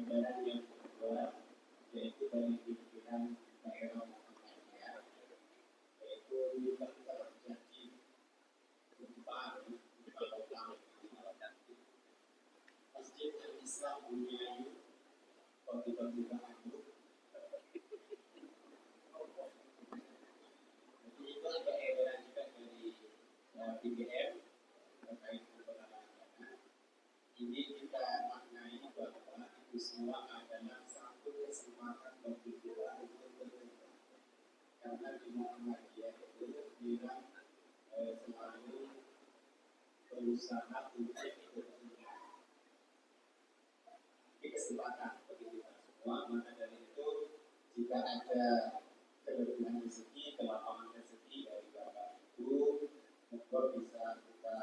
Gambaran yang kedua yaitu dari pimpinan daerah Muhammadiyah, yaitu kita berjanji berupa lokal masjid Islam Bunyayu Kota Bandung. Jadi itu ada edaran juga dari BBM terkait pengelolaan dana. Ini kita maknai bahwa itu semua adalah satu kesempatan bagi kita untuk bertobat. Karena di Muhammadiyah itu bilang selalu berusaha untuk bertobat. Ini kesempatan bagi kita semua. Maka dari itu jika ada kelebihan rezeki, kelapangan rezeki dari Bapak Ibu, maka bisa kita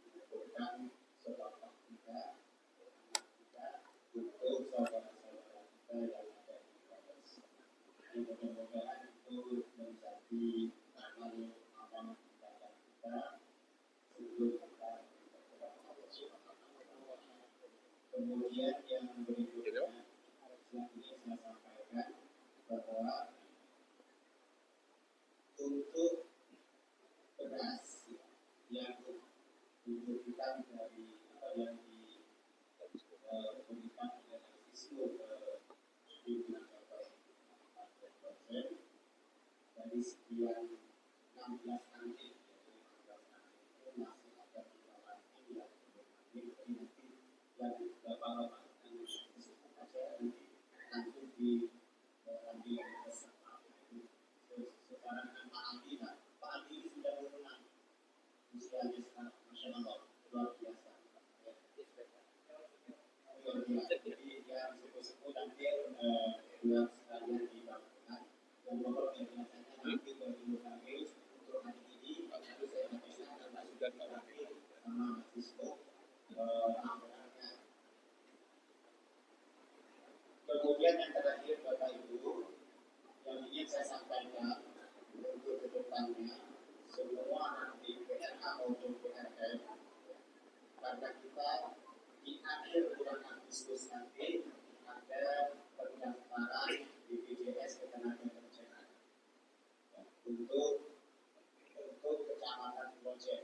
lakukan sedekah kita, anak kita, untuk saudara-saudara kita yang ada di Palestina. Mudah-mudahan itu menjadi amal ibadah kita sebelum kita berdoa kepada Allah. Kemudian yang berikutnya, yang ini saya sampaikan bahwa untuk beras yang diberikan dari yang diberikan oleh Islam di mencapai 4% dari sekian 16 kantin, itu masih ada 5 kantin yang nanti yang bapak-bapak yang disebut aja nanti langsung diambil bersama. Sekarang kan Pak Andi ini sudah berwenang usianya sekarang, Masya Allah, luar biasa. Jadi dia sepuh-sepuh nanti bulan sekalian di Bangkulan dan nomor biasanya nanti bagi Muhammad untuk hari ini lalu saya habiskan karena sudah dipanggil sama mahasiswa anggarannya. Kemudian yang terakhir Bapak Ibu, yang ingin saya sampaikan untuk kedepannya semua nanti PRK maupun PRM, karena kita di akhir bulan Agustus nanti ada pendaftaran BPJS Ketenagakerjaan untuk kecamatan Proyek.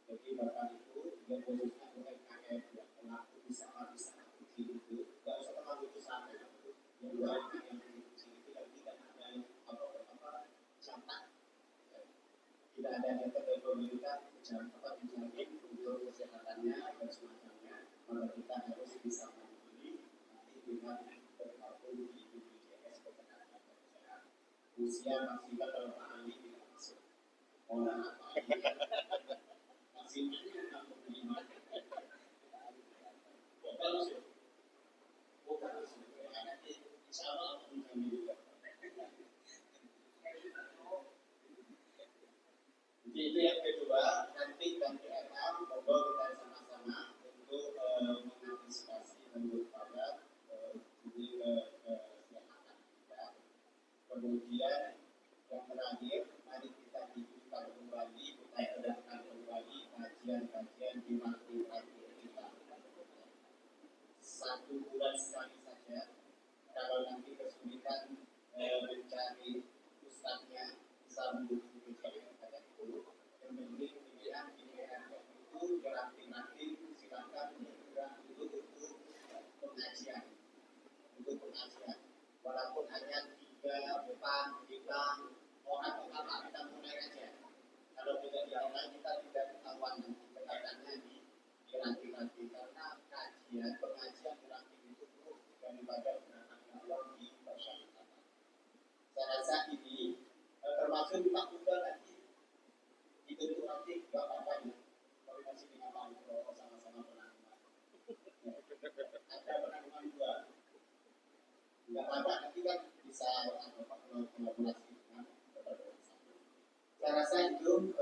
Jadi Bapak Ibu yang khususnya UMKM yang pelaku usaha kecil itu nggak usah terlalu besar ya. Yang UMKM kecil itu yang tidak ada apa catat, tidak ada data dari pemerintah dijamin untuk kesehatannya dan semacamnya, maka kita harus bisa mandiri nanti dengan bergabung di BPJS Ketenagakerjaan. Usia maksimal kalau Pak Ali tidak masuk. Mohon maaf Pak Ali masih 65. Bukan nanti insya Allah menjamin juga. Jadi itu yang kedua, nanti dan PRM monggo kita sama-sama untuk mengantisipasi daripada kesehatan kita. Kemudian yang terakhir, mari kita hidupkan kembali, kita adakan kembali kajian-kajian di masjid-masjid kita. 1 bulan sekali saja. Kalau nanti kesulitan mencari ustadznya, bisa menghubungi BPJS pada itu. Yang penting pilihan itu nanti silakan bergerak untuk pengajian. Untuk pengajian, walaupun hanya 3, 4, 5 orang kita mulai aja. Kalau tidak diawali kita tidak ketahuan nanti kekatannya di ranting-ranting, karena pengajian ranting itu daripada berangkat Allah di masyarakat. Saya rasa ini termasuk kita muda nanti itu nanti nggak apa-apa ya, kalau masih dengan Pak sama-sama penanggungan. Ada penanggungan 2, nggak apa-apa nanti kan bisa kolaborasi dengan saya rasa itu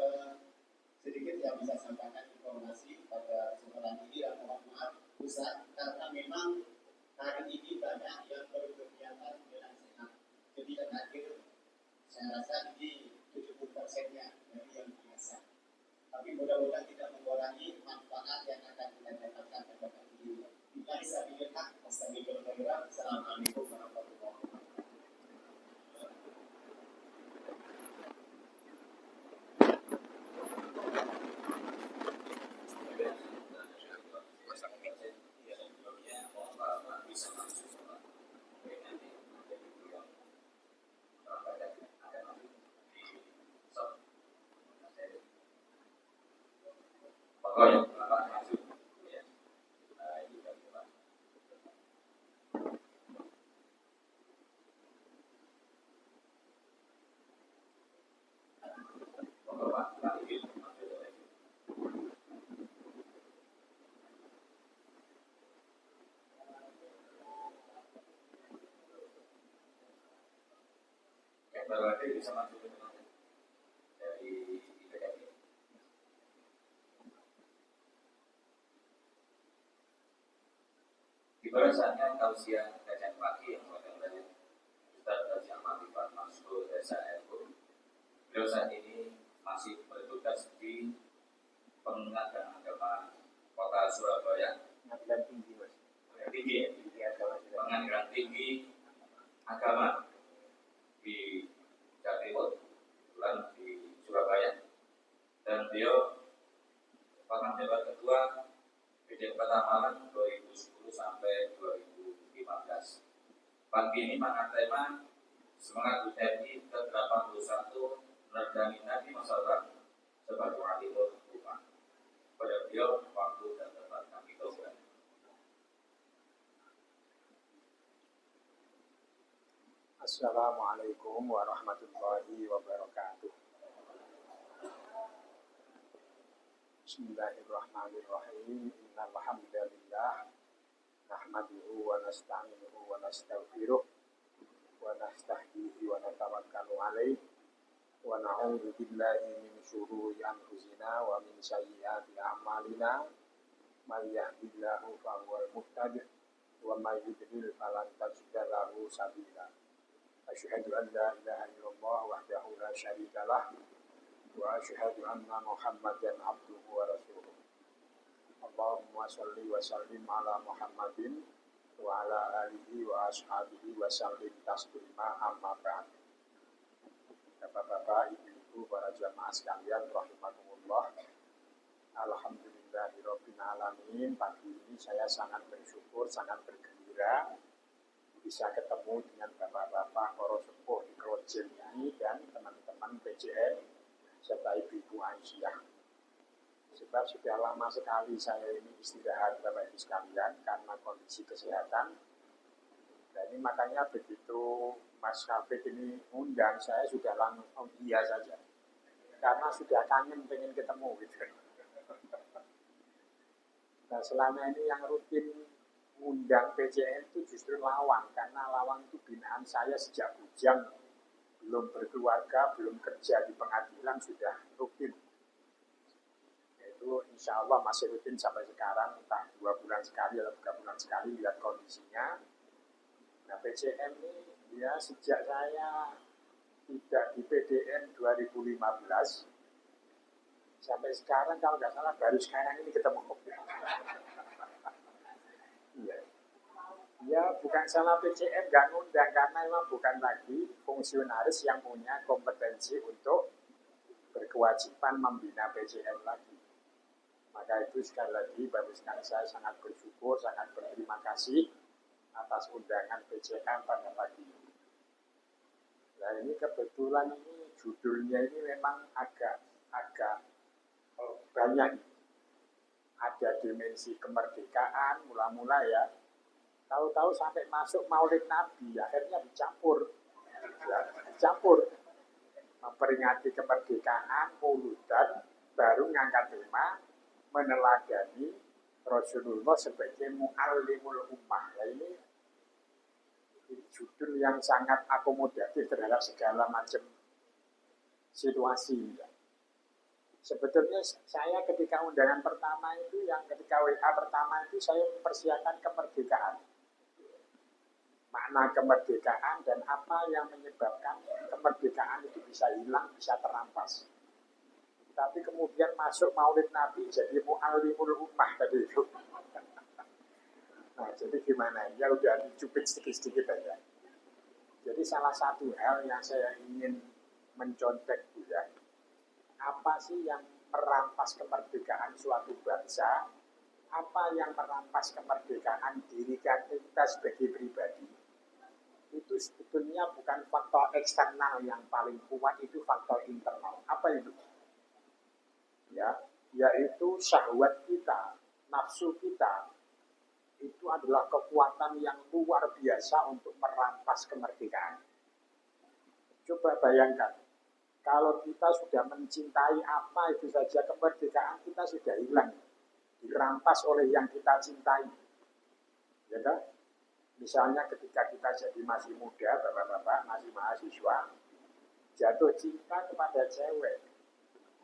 sedikit yang bisa sampaikan informasi pada kesempatan ini, dan mohon maaf Ustaz karena memang hari ini banyak yang berkegiatan dengan sehat. Jadi terakhir saya rasa ini 70%-nya dari yang biasa. Tapi mudah-mudahan tidak mengurangi manfaat yang akan kita dapatkan pada hari ini. Bila bisa dilihat, bisa langsung sholat. Ini nanti ada ibu yang ada nanti di sholat. Pokoknya yang langsung ya. Nah, ini kan Pak. Pokoknya Pak ini baru aja bisa masuk ke dari IPKB. Ibarat saatnya tausiah kajian pagi yang pada dari Ustaz Jamal Ibn Mas'ud Desa Eko. Beliau saat ini masih bertugas di Pengadilan Agama Kota Surabaya. Pengadilan Tinggi, Mas. Pengadilan Tinggi Agama di Jawa Timur, kebetulan di Surabaya. Dan beliau pernah menjabat ketua PJ Kota Malang 2010 sampai 2015. Pagi ini mengangkat tema semangat UTMI ke-81 meneladani Nabi Muhammad sebagai alimul ummah. Pada beliau waktu dan tempat kami tahu. Assalamualaikum warahmatullahi wabarakatuh. Bismillahirrahmanirrahim. Innal hamdalillah nahmaduhu wa nasta'inuhu wa nastaghfiruh wa nastahdihi wa natawakkalu alaihi wa na'udzu billahi min syururi anfusina wa min sayyiati a'malina. May yahdihillahu fahuwal muhtadi wa may yudlil falan tajida lahu sabila. Asyhadu an la ilaha illallah wahdahu la syarika lah wa asyhadu anna Muhammadan abduhu wa rasuluh. Allahumma shalli wa sallim ala Muhammadin wa ala alihi wa ashabihi wa sallim taslima amma ba'd. Bapak-bapak, ibu-ibu, para jamaah sekalian rahimakumullah. Alhamdulillahirabbil alamin. Pagi ini saya sangat bersyukur, sangat bergembira bisa ketemu dengan bapak-bapak para sepuh di Krojen ini dan teman-teman PJN serta ibu-ibu Aisyah. Sebab sudah lama sekali saya ini istirahat Bapak Ibu sekalian karena kondisi kesehatan. Dan ini makanya begitu Mas Hafid ini undang, saya sudah langsung iya saja. Karena sudah kangen pengen ketemu gitu. Nah selama ini yang rutin undang PJN itu justru Lawang, karena Lawang itu binaan saya sejak bujang, belum berkeluarga, belum kerja di pengadilan, sudah rutin. Yaitu insya Allah masih rutin sampai sekarang, entah 2 bulan sekali atau 3 bulan sekali, lihat kondisinya. Nah PJN ini ya sejak saya tidak di PDN 2015, sampai sekarang kalau nggak salah baru sekarang ini ketemu. Ya bukan salah PJN nggak ngundang karena memang bukan lagi fungsionaris yang punya kompetensi untuk berkewajiban membina PJN lagi. Maka itu sekali lagi baru sekali saya sangat bersyukur, sangat berterima kasih atas undangan PJN pada pagi ini. Nah ini kebetulan ini judulnya ini memang agak banyak. Ada dimensi kemerdekaan mula-mula ya. Tahu-tahu sampai masuk Maulid Nabi, akhirnya dicampur. Memperingati kemerdekaan, Mauludan, baru ngangkat tema meneladani Rasulullah sebagai mu'allimul ummah. Nah, ini judul yang sangat akomodatif terhadap segala macam situasi. Sebetulnya saya ketika undangan pertama itu, yang ketika WA pertama itu saya mempersiapkan kemerdekaan. Makna kemerdekaan dan apa yang menyebabkan kemerdekaan itu bisa hilang, bisa terampas. Tapi kemudian masuk Maulid Nabi jadi mu'allimul ummah tadi itu. Nah, jadi gimana? Ya udah dicubit sedikit-sedikit aja. Jadi salah satu hal yang saya ingin mencontek juga, apa sih yang merampas kemerdekaan suatu bangsa? Apa yang merampas kemerdekaan diri kita kita sebagai pribadi itu sebetulnya bukan faktor eksternal yang paling kuat, itu faktor internal. Apa itu? Ya, yaitu syahwat kita, nafsu kita. Itu adalah kekuatan yang luar biasa untuk merampas kemerdekaan. Coba bayangkan, kalau kita sudah mencintai apa itu saja, kemerdekaan kita sudah hilang, dirampas oleh yang kita cintai. Ya kan? Misalnya ketika kita jadi masih muda, bapak-bapak, masih mahasiswa, jatuh cinta kepada cewek.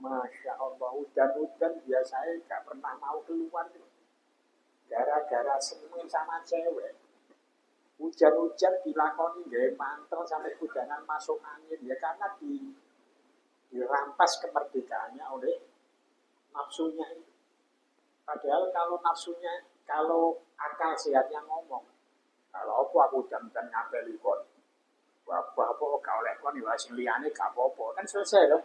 Masya Allah, hujan-hujan biasanya gak pernah mau keluar. Gara-gara seneng sama cewek. Hujan-hujan dilakoni gaya mantel sampai hujanan masuk angin. Ya karena dirampas kemerdekaannya oleh nafsunya itu. Padahal kalau nafsunya, kalau akal sehatnya ngomong, kalau aku jam-jam ngapeli kon, apa gak oleh kon, ya sing liyane gak apa-apa, kan selesai loh.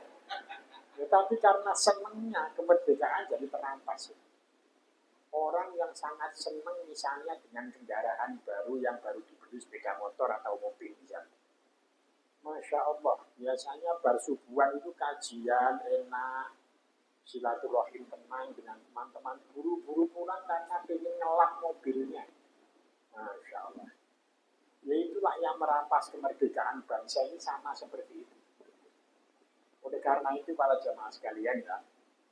Tetapi karena senengnya kemerdekaan jadi terampas. Orang yang sangat senang misalnya dengan kendaraan baru yang baru dibeli, sepeda motor atau mobil misalnya. Masya Allah, biasanya bar subuhan itu kajian enak, silaturahim tenang dengan teman-teman, buru-buru pulang karena ingin ngelap mobilnya. Masya Allah. Ya itulah yang merampas kemerdekaan bangsa ini, sama seperti itu. Oleh karena itu para jemaah sekalian ya,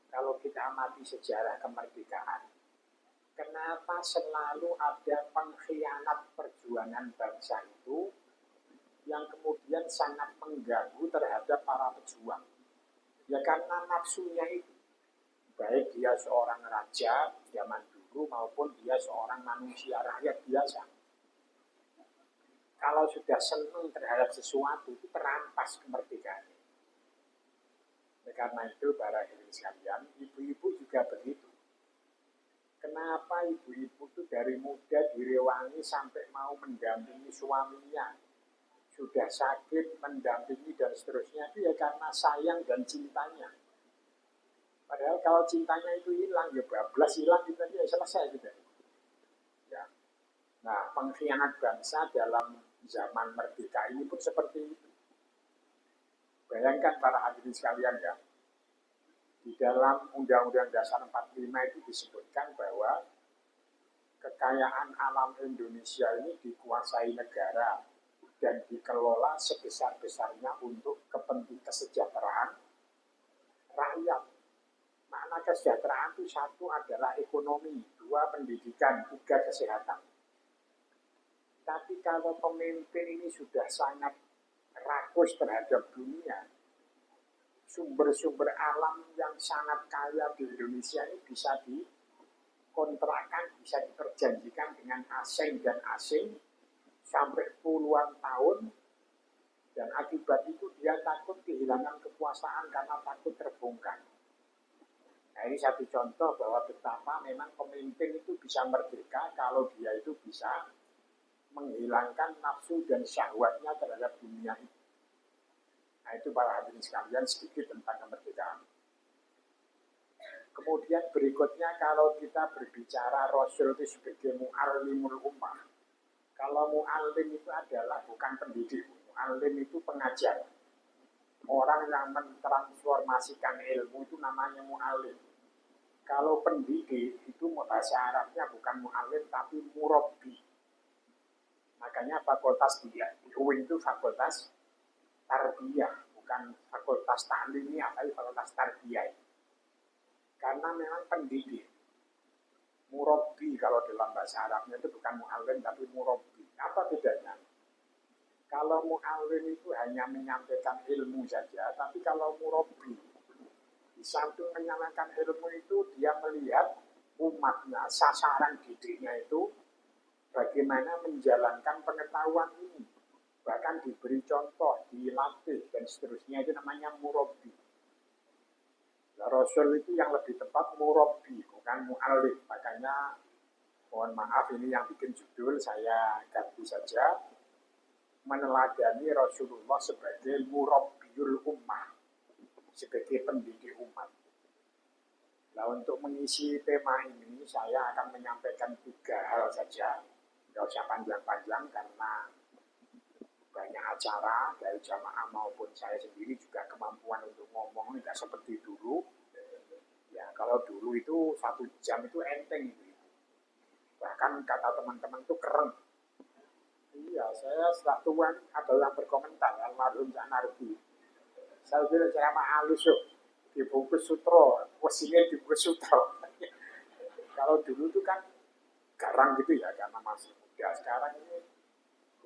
kalau kita amati sejarah kemerdekaan, kenapa selalu ada pengkhianat perjuangan bangsa itu yang kemudian sangat mengganggu terhadap para pejuang? Ya karena nafsunya itu. Baik dia seorang raja zaman dulu maupun dia seorang manusia rakyat biasa. Kalau sudah senang terhadap sesuatu itu terampas kemerdekaan. Karena itu para hadirin sekalian, ibu-ibu juga begitu. Kenapa ibu-ibu itu dari muda direwangi sampai mau mendampingi suaminya, sudah sakit mendampingi dan seterusnya, itu ya karena sayang dan cintanya. Padahal kalau cintanya itu hilang, ya bablas hilang gitu aja, selesai gitu. Ya. Nah, pengkhianat bangsa dalam zaman merdeka ini pun seperti itu. Bayangkan para hadirin sekalian ya, di dalam Undang-Undang Dasar 45 itu disebutkan bahwa kekayaan alam Indonesia ini dikuasai negara dan dikelola sebesar-besarnya untuk kepentingan kesejahteraan rakyat. Makna kesejahteraan itu satu adalah ekonomi, dua pendidikan, tiga kesehatan. Tapi kalau pemimpin ini sudah sangat rakus terhadap dunia, sumber-sumber alam yang sangat kaya di Indonesia ini bisa dikontrakkan, bisa diperjanjikan dengan asing dan asing sampai puluhan tahun, dan akibat itu dia takut kehilangan kekuasaan karena takut terbongkar. Nah, ini satu contoh bahwa betapa memang pemimpin itu bisa merdeka kalau dia itu bisa menghilangkan nafsu dan syahwatnya terhadap dunia itu. Nah, itu para hadirin sekalian sedikit tentang kemerdekaan. Kemudian berikutnya kalau kita berbicara Rasul itu sebagai mu'allimul ummah. Kalau mu'allim itu adalah bukan pendidik, mu'allim itu pengajar. Orang yang mentransformasikan ilmu itu namanya mu'allim. Kalau pendidik itu bahasa Arabnya bukan mu'allim tapi murabbi. Makanya fakultas di UIN itu fakultas tarbiyah, bukan fakultas ta'limiyah, tapi fakultas tarbiyah. Karena memang pendidik. Murabbi kalau dalam bahasa Arabnya itu bukan mu'allim tapi murabbi. Apa bedanya? Kalau mu'allim itu hanya menyampaikan ilmu saja, tapi kalau murabbi, di samping menyampaikan ilmu itu, dia melihat umatnya, sasaran didiknya itu bagaimana menjalankan pengetahuan ini, bahkan diberi contoh, dilatih dan seterusnya, itu namanya murabbi. Nah, Rasul itu yang lebih tepat murabbi, bukan mu'allim. Makanya mohon maaf ini yang bikin judul saya ganti saja, meneladani Rasulullah sebagai murabbiul ummah, sebagai pendidik umat. Nah, untuk mengisi tema ini saya akan menyampaikan 3 hal saja. Tidak usah panjang-panjang karena banyak acara dari jamaah maupun saya sendiri juga kemampuan untuk ngomong tidak seperti dulu. Ya kalau dulu itu 1 jam itu enteng itu. Bahkan kata teman-teman itu keren. Iya, saya setelah tua ada yang berkomentar, almarhum Cak Nardi. Saya kira ceramah halus yuk, dibungkus sutro, wasinya dibungkus sutro. Kalau dulu itu kan garang gitu ya, karena masih muda. Sekarang ini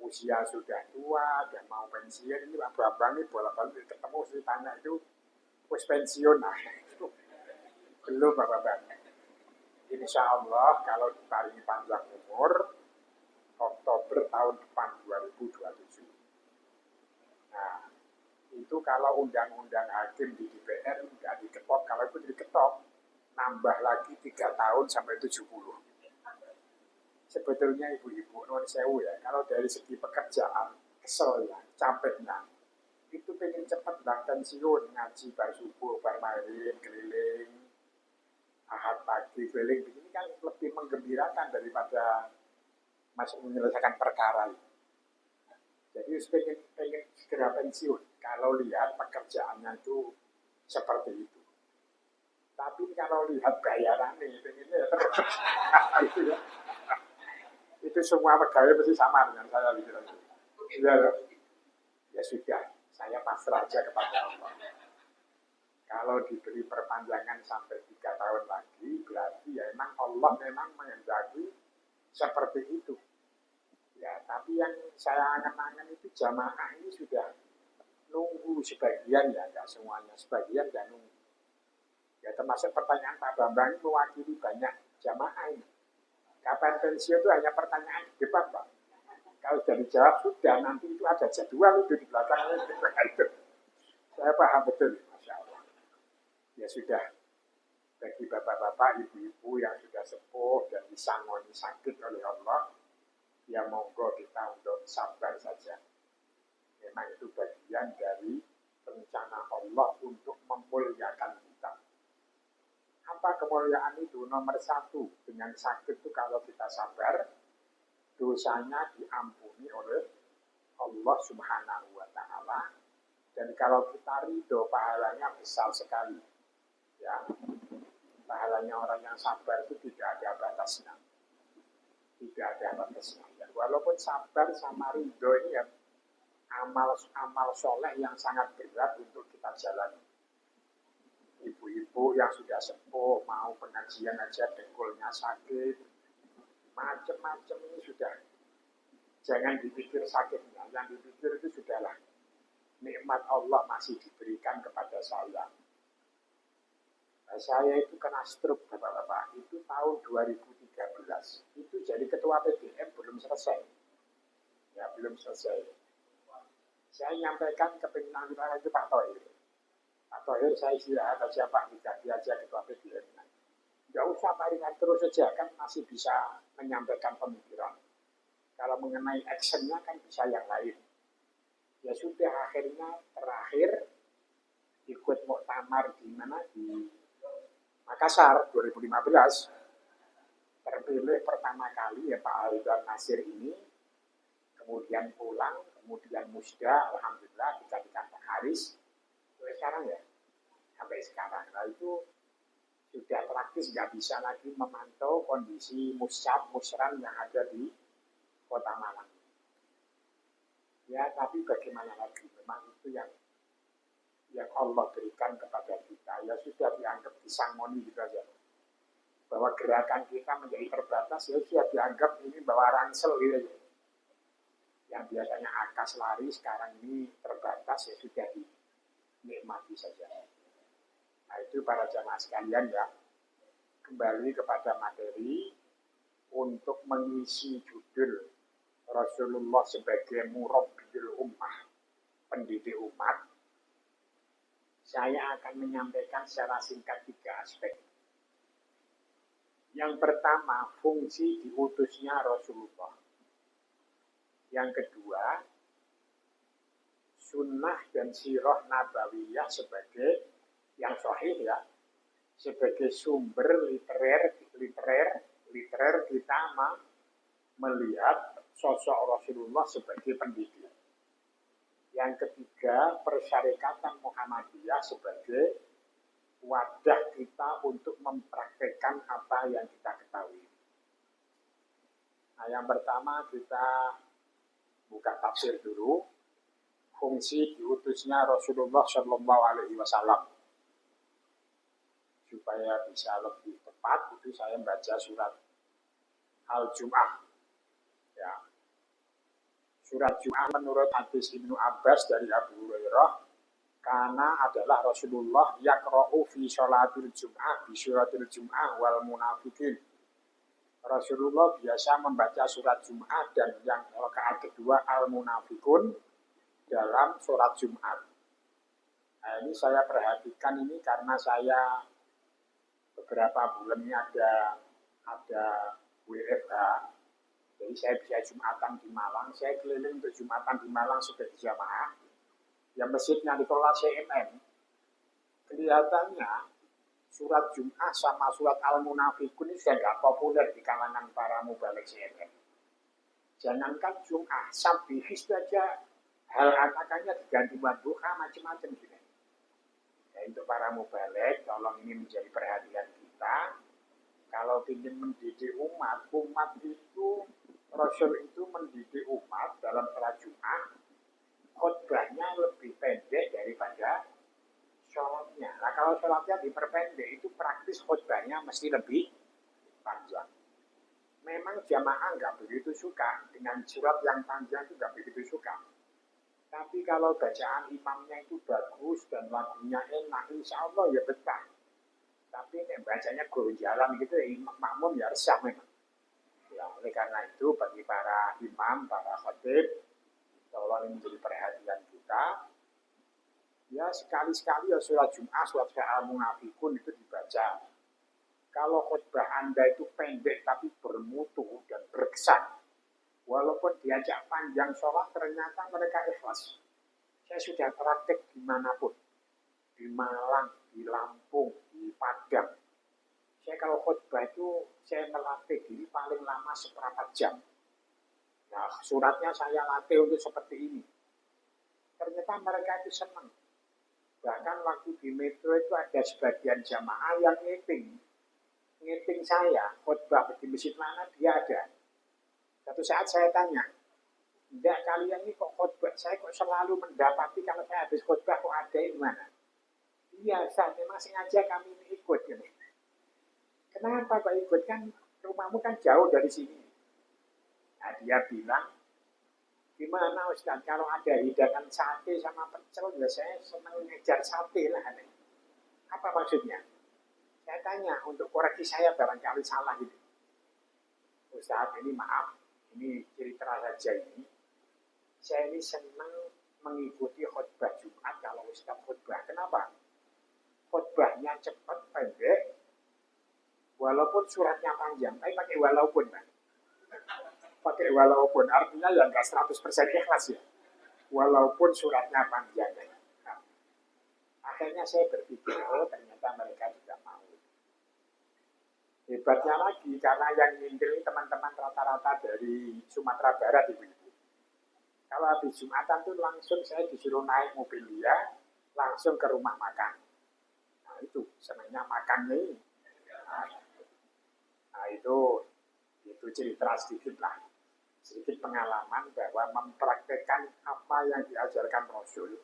usia sudah tua, dan mau pensiun. Ini Pak Bambang ini bolak-balik ketemu ceritanya itu, wis pensiun. Nah, itu belum Pak Bambang. Insya Allah kalau ditarik panjang umur, Oktober tahun depan 2027. Nah, itu kalau undang-undang hakim di DPR nggak diketok, kalau itu diketok, nambah lagi 3 tahun sampai 70. Sebetulnya ibu-ibu, non sewu ya, kalau dari segi pekerjaan, kesel ya, capeknya, itu pengen cepat lah pensiun, ngaji bar subuh, bar maghrib, keliling, ahad pagi, keliling, ini kan lebih menggembirakan daripada masih menyelesaikan perkara itu. Jadi pengen segera pensiun kalau lihat pekerjaannya itu seperti itu. Tapi kalau lihat bayarannya, pengennya ya terus. Itu ya. Itu semua pegawai pasti sama dengan saya pikiran itu. Ya sudah, saya pasrah aja kepada Allah. Kalau diberi perpanjangan sampai 3 tahun lagi, berarti ya emang Allah memang menghendaki seperti itu. Ya, tapi yang saya angan-angan itu jamaah ini sudah nunggu sebagian ya, enggak semuanya, sebagian dan nunggu. Ya termasuk pertanyaan Pak Bambang mewakili banyak jamaah ini. Kapan pensiun itu hanya pertanyaan depan Pak. Kalau sudah dijawab sudah, nanti itu ada jadwal itu di belakangnya. Saya paham betul, Masya Allah. Ya sudah, bagi bapak-bapak, ibu-ibu yang sudah sepuh dan disangoni sakit oleh Allah, ya monggo kita untuk sabar saja. Memang itu bagian dari rencana Allah untuk memuliakan kita. Apa kemuliaan itu? Nomor 1, dengan sakit itu kalau kita sabar, dosanya diampuni oleh Allah Subhanahu wa Ta'ala. Dan kalau kita ridho, pahalanya besar sekali. Ya, pahalanya orang yang sabar itu tidak ada batasnya. Tidak ada batasnya. Ya, walaupun sabar sama ridho ini ya amal soleh yang sangat berat untuk kita jalani. Ibu-ibu yang sudah sepuh mau pengajian aja dengkulnya sakit, macam-macam ini sudah. Jangan dipikir sakitnya, yang dipikir itu sudahlah nikmat Allah masih diberikan kepada saya. Nah, saya itu kena stroke bapak-bapak itu tahun 2013. Itu jadi ketua PDM belum selesai. Ya belum selesai. Saya nyampaikan ke pimpinan wilayah itu Pak Thohir. Pak Thohir saya istirahat aja Pak, diganti aja ketua PDM. Nggak usah taringan terus saja, kan masih bisa menyampaikan pemikiran. Kalau mengenai actionnya kan bisa yang lain. Ya sudah, akhirnya terakhir ikut muktamar di mana di Makassar 2015. Terpilih pertama kali ya Pak Haidar Nasir ini, kemudian pulang, kemudian musda, alhamdulillah dijadikan Pak Haris. Sampai sekarang ya, sampai sekarang. Nah itu sudah praktis nggak bisa lagi memantau kondisi musran yang ada di Kota Malang. Ya, tapi bagaimana lagi? Memang itu yang Allah berikan kepada kita. Ya sudah dianggap disangoni gitu aja. Bahwa gerakan kita menjadi terbatas, ya sudah dianggap ini bawa ransel gitu aja. Yang biasanya akas lari, sekarang ini terbatas, ya sudah dinikmati saja. Nah itu para jamaah sekalian ya. Kembali kepada materi untuk mengisi judul Rasulullah sebagai murabbiul ummah, pendidik umat. Saya akan menyampaikan secara singkat 3 aspek. Yang pertama, fungsi diutusnya Rasulullah. Yang kedua, sunnah dan sirah nabawiyah sebagai yang sahih ya, sebagai sumber literer kita melihat sosok Rasulullah sebagai pendidik. Yang ketiga, Persyarikatan Muhammadiyah sebagai wadah kita untuk mempraktekkan apa yang kita ketahui. Nah, yang pertama kita buka tafsir dulu. Fungsi diutusnya Rasulullah Shallallahu Alaihi Wasallam. Supaya bisa lebih tepat, itu saya baca surat Al-Jum'ah. Ya. Surat Jum'ah menurut hadis Ibnu Abbas dari Abu Hurairah, karena adalah Rasulullah yaqra'u fi sholatil Jum'ah bi suratil Jum'ah wal munafiqin. Rasulullah biasa membaca surat Jum'ah dan yang rakaat kedua al-munafiqun dalam surat Jum'at. Nah, ini saya perhatikan ini karena saya beberapa bulan ini ada WFH. Jadi saya bisa Jumatan di Malang, saya keliling untuk Jumatan di Malang sebagai jamaah. Yang masjidnya dikelola CMM. Kelihatannya surat Jum'ah sama surat Al-Munafiqun ini sudah tidak populer di kalangan para mubalik CMM. Jangankan Jum'ah, Sabihis saja hal atakannya diganti duha macam-macam gitu. Ya, untuk para mubalik, tolong ini menjadi perhatian kita. Kalau ingin mendidik umat itu Rasul itu mendidik umat dalam sholat Jumat, khutbahnya lebih pendek daripada sholatnya. Nah, kalau sholatnya diperpendek, itu praktis khutbahnya mesti lebih panjang. Memang jamaah nggak begitu suka dengan surat yang panjang, itu nggak begitu suka. Tapi kalau bacaan imamnya itu bagus dan lagunya enak, insya Allah ya betah. Tapi bacanya gonjalan gitu, makmum ya resah memang. Ya, oleh karena itu bagi para imam, para khatib, tolong ini menjadi perhatian kita. Ya sekali-sekali ya surat Jum'ah, surat Al-Munafiqun itu dibaca. Kalau khutbah Anda itu pendek tapi bermutu dan berkesan, walaupun diajak panjang sholat, ternyata mereka ikhlas. Saya sudah praktek dimanapun, di Malang, di Lampung, di Padang. Saya kalau khutbah itu, saya melatih diri paling lama seperempat jam. Nah, suratnya saya latih untuk seperti ini. Ternyata mereka itu senang. Bahkan waktu di metro itu ada sebagian jamaah yang ngiting saya, khutbah di masjid mana dia ada. Satu saat saya tanya, enggak kalian ini kok khutbah, saya kok selalu mendapati kalau saya habis khutbah kok ada di mana? Iya, saya memang sengaja kami ini ikut. Gitu. Kenapa kok ikut? Kan rumahmu kan jauh dari sini. Nah, dia bilang, gimana Ustaz, kalau ada hidangan sate sama pecel, ya saya senang ngejar sate lah. Apa maksudnya? Saya tanya, untuk koreksi saya barangkali salah gitu. Ustaz, ini maaf, ini cerita saja ini. Saya ini senang mengikuti khutbah Jumat kalau Ustaz khutbah. Kenapa? Khutbahnya cepat, pendek, walaupun suratnya panjang, tapi pakai walaupun, Pak. Pakai walaupun, artinya ya nggak 100% ikhlas ya. Walaupun suratnya panjang. Nah, akhirnya saya berpikir, oh ternyata mereka juga mau. Hebatnya lagi, karena yang ngintil teman-teman rata-rata dari Sumatera Barat ibu. Kalau habis Jumatan tuh langsung saya disuruh naik mobil dia, langsung ke rumah makan. Nah itu, senangnya makannya ini. Nah itu cerita sedikit lah. Sedikit pengalaman bahwa mempraktekkan apa yang diajarkan Rasul.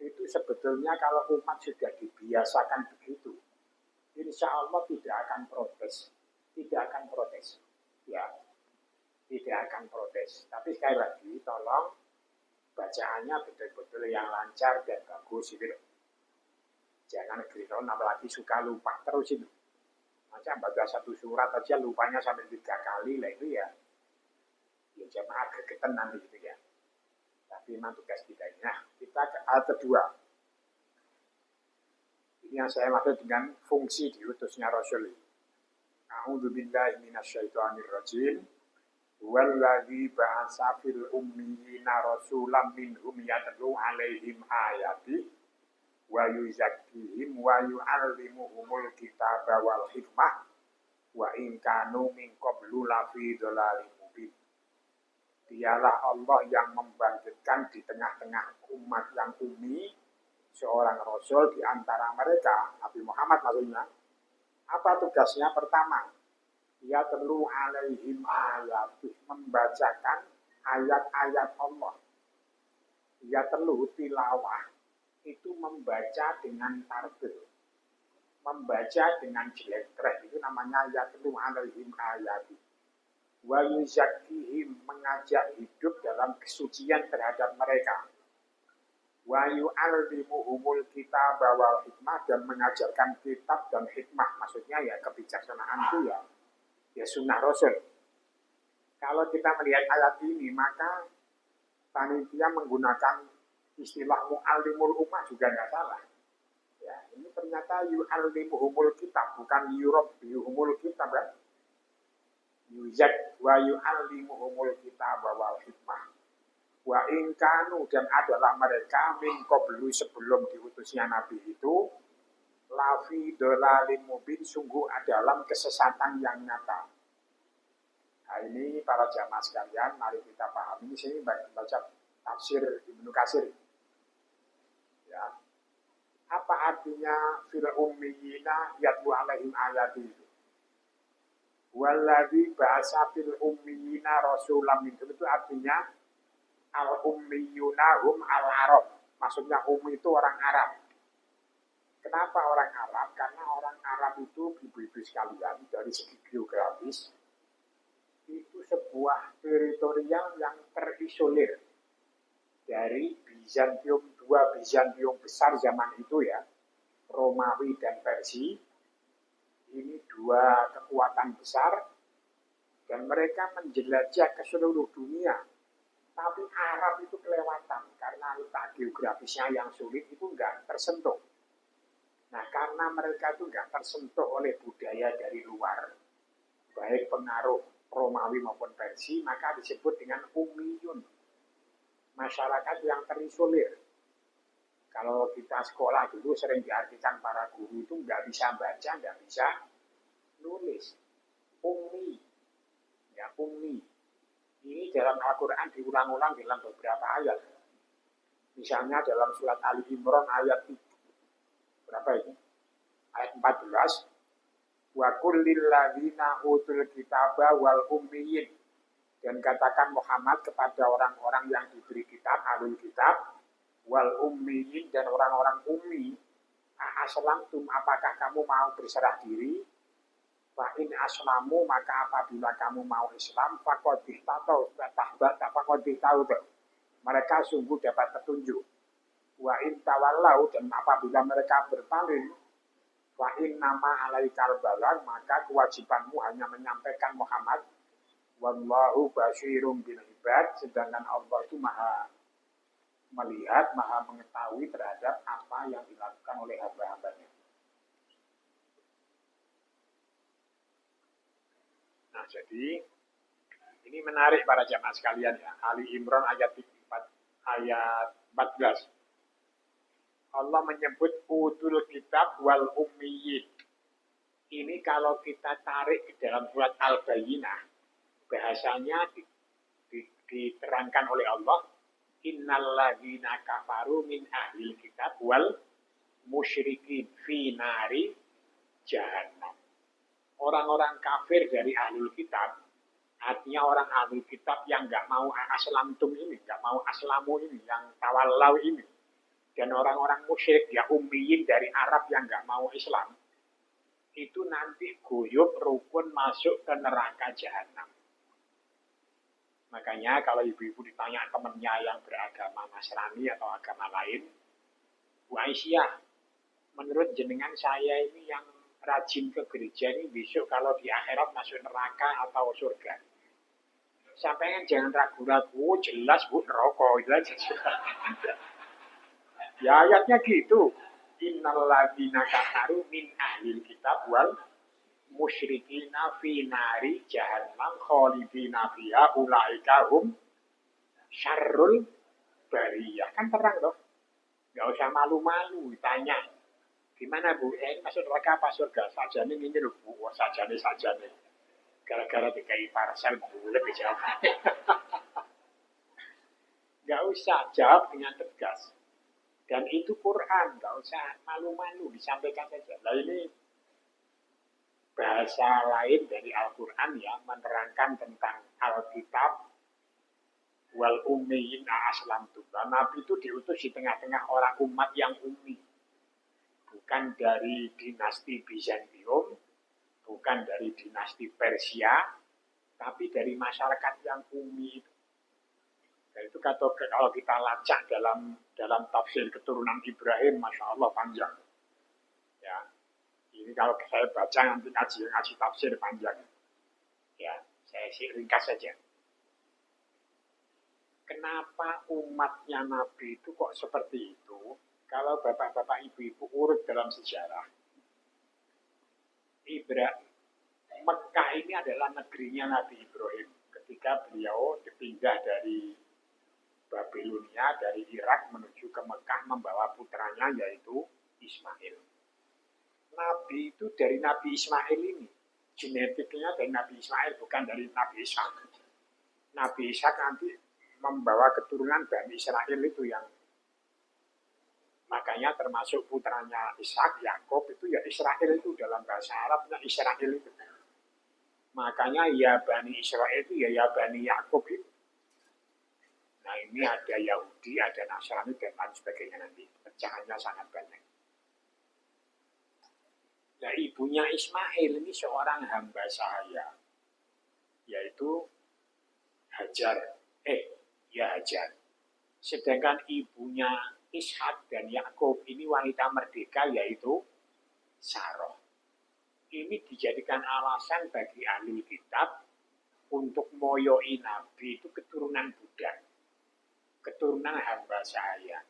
Itu sebetulnya kalau umat sudah dibiasakan begitu, insya Allah tidak akan protes. Tidak akan protes. Ya, tidak akan protes. Tapi sekali lagi, tolong bacaannya betul-betul yang lancar dan bagus. Gitu. Jangan geron, apalagi suka lupa terus itu. Macam baca satu surat aja lupanya sampai 3 kali lah itu ya. Ya jamaah kegetan nanti gitu ya. Tapi memang tugas kita ini. Nah, kita ke hal kedua. Ini yang saya maksud dengan fungsi diutusnya Rasul. A'udzubillahi minasyaitonirrajim. Walladzi ba'atsa fil ummiyina rasulam minhum yatlu 'alaihim ayati wa yuzakkihim wa yu'allimuhumul kitaba wal hikmah wa in kanu min qablu lafi dhalalin mubin. Dialah Allah yang membangkitkan di tengah-tengah umat yang ummi seorang Rasul di antara mereka, Nabi Muhammad maksudnya. Apa tugasnya? Pertama, ia perlu alaihim ayat, membacakan ayat-ayat Allah. Ia perlu tilawah, itu membaca dengan tartil. Membaca dengan jeletreh, itu namanya yatlu alaihim ayati. Wa yuzakkihim, mengajak hidup dalam kesucian terhadap mereka. Wa yu'allimuhumul kitab wal hikmah, dan mengajarkan kitab dan hikmah. Maksudnya ya kebijaksanaan itu ya sunnah Rasul. Kalau kita melihat ayat ini, maka panitia menggunakan istilah mu'allimul ummah juga nggak salah. Ya, ini ternyata yu'allimuhumul kitab, bukan yurabbihumul kitab kan? Yuzak wa yu'allimuhumul kitab wal hikmah. Wa in kanu, dan adalah mereka min qablu, sebelum diutusnya Nabi itu, lafi dhalalin mubin, sungguh dalam kesesatan yang nyata. Nah, ini para jamaah sekalian, mari kita pahami. Sini baca tafsir Ibnu Katsir. Ya. Apa artinya fil ummiyina yatlu alaihim ayati itu? Walladzi ba'asa fil ummiyina rasulam minhum, itu artinya al ummiyuna hum al arab. Maksudnya ummi itu orang Arab. Kenapa orang Arab? Karena orang Arab itu, ibu-ibu sekalian, dari segi geografis itu sebuah teritorial yang terisolir dari Bizantium, dua Bizantium besar zaman itu ya, Romawi dan Persia. Ini dua kekuatan besar dan mereka menjelajah ke seluruh dunia. Tapi Arab itu kelewatan karena letak geografisnya yang sulit, itu enggak tersentuh. Nah, karena mereka itu enggak tersentuh oleh budaya dari luar, baik pengaruh Romawi maupun Persia, maka disebut dengan ummiyun, masyarakat yang terisolir. Kalau kita sekolah dulu sering diartikan para guru itu nggak bisa baca, nggak bisa nulis. Ummi, ya ummi. Ini dalam Al-Quran diulang-ulang dalam beberapa ayat. Misalnya dalam surat Ali Imran ayat berapa itu? Ayat 14. Wa kullil ladzina utul kitaba wal ummiyin, dan katakan Muhammad kepada orang-orang yang diberi kitab, ahlul kitab, wal ummiyin, dan orang-orang ummi, aslamtum, apakah kamu mau berserah diri? Fa in aslamu, maka apabila kamu mau Islam, faqad ihtadaw, mereka sungguh dapat petunjuk. Wa in tawallau, dan apabila mereka berpaling, wa in nama alaikal balag, maka kewajibanmu hanya menyampaikan Muhammad. Wallahu basyirum bil ibad, sedangkan Allah itu maha melihat, maha mengetahui terhadap apa yang dilakukan oleh hamba-hambanya. Nah, jadi ini menarik para jamaah sekalian ya. Ali Imran ayat 14. Allah menyebut utul kitab wal ummiyin. Ini kalau kita tarik ke dalam surat Al-Bayyinah, bahasanya diterangkan oleh Allah, innal ladzina kafaru min ahlil kitab wal musyrikin fi nari jahannam. Orang-orang kafir dari ahlul kitab, artinya orang ahlul kitab yang nggak mau aslamtum ini, nggak mau aslamu ini, yang tawallau ini, dan orang-orang musyrik ya ummiyin dari Arab yang nggak mau Islam, itu nanti guyub rukun masuk ke neraka jahanam. Makanya kalau ibu-ibu ditanya temannya yang beragama Nasrani atau agama lain, Bu Aisyah, menurut jenengan saya ini yang rajin ke gereja ini besok kalau di akhirat masuk neraka atau surga. Sampai kan jangan ragu-ragu, jelas Bu neraka itu aja. Ya ayatnya gitu. Innal ladzina kafaru min ahlil kitab wal musyrikina fi nari jahannam khalidina fiha ulaika hum syarrul bariyah. Kan terang toh. Enggak usah malu-malu ditanya. Gimana Bu? Masuk neraka apa surga? Sajane ini lho Bu, sajane. Gara-gara dikai parcel bulet dijawab. usah, jawab dengan tegas. Dan itu Quran, nggak usah malu-malu, disampaikan saja. Nah ini bahasa lain dari Al-Quran ya, menerangkan tentang Alkitab, wal ummiyin aslamtu. Nabi itu diutus di tengah-tengah orang umat yang ummi. Bukan dari dinasti Bizantium, bukan dari dinasti Persia, tapi dari masyarakat yang ummi. Dan itu kalau kita lacak dalam tafsir keturunan Ibrahim, Masya Allah panjang. Ya, ini kalau saya baca nanti ngaji tafsir panjang. Ya, saya ringkas saja. Kenapa umatnya Nabi itu kok seperti itu? Kalau bapak-bapak ibu-ibu urut dalam sejarah, Mekah ini adalah negerinya Nabi Ibrahim. Ketika beliau dipindah dari Babilonia, dari Irak menuju ke Mekah membawa putranya yaitu Ismail. Nabi itu dari Nabi Ismail ini. Genetiknya dari Nabi Ismail, bukan dari Nabi Ishak. Nabi Ishak nanti membawa keturunan Bani Israel itu yang makanya termasuk putranya Ishak, Yakub itu ya Israel itu dalam bahasa Arabnya Israel itu. Makanya ya Bani Israel itu ya Bani Yakub itu. Nah ini ada Yahudi, ada Nasrani dan lain sebagainya nanti. Pecahannya sangat banyak. Nah ibunya Ismail ini seorang hamba sahaya. Yaitu Hajar. Hajar. Sedangkan ibunya Ishak dan Yakub ini wanita merdeka yaitu Sarah. Ini dijadikan alasan bagi ahli kitab untuk moyoi Nabi itu keturunan budak. Keturunan hamba sahaya.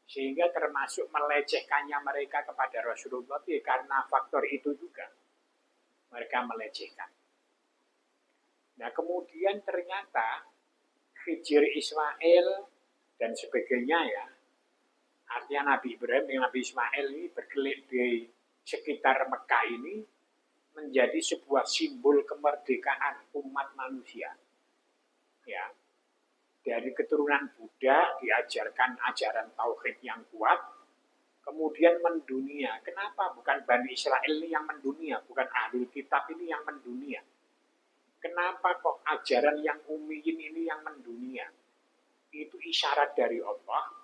Sehingga termasuk melecehkannya mereka kepada Rasulullah ya karena faktor itu juga. Mereka melecehkan. Nah kemudian ternyata Hijr Ismail dan sebagainya ya. Artinya Nabi Ibrahim dan Nabi Ismail ini bergelik di sekitar Mekah ini menjadi sebuah simbol kemerdekaan umat manusia. Ya. Dari keturunan Buddha diajarkan ajaran tauhid yang kuat, kemudian mendunia. Kenapa bukan Bani Israel ini yang mendunia, bukan Ahlul Kitab ini yang mendunia? Kenapa kok ajaran yang ummiyin ini yang mendunia? Itu isyarat dari Allah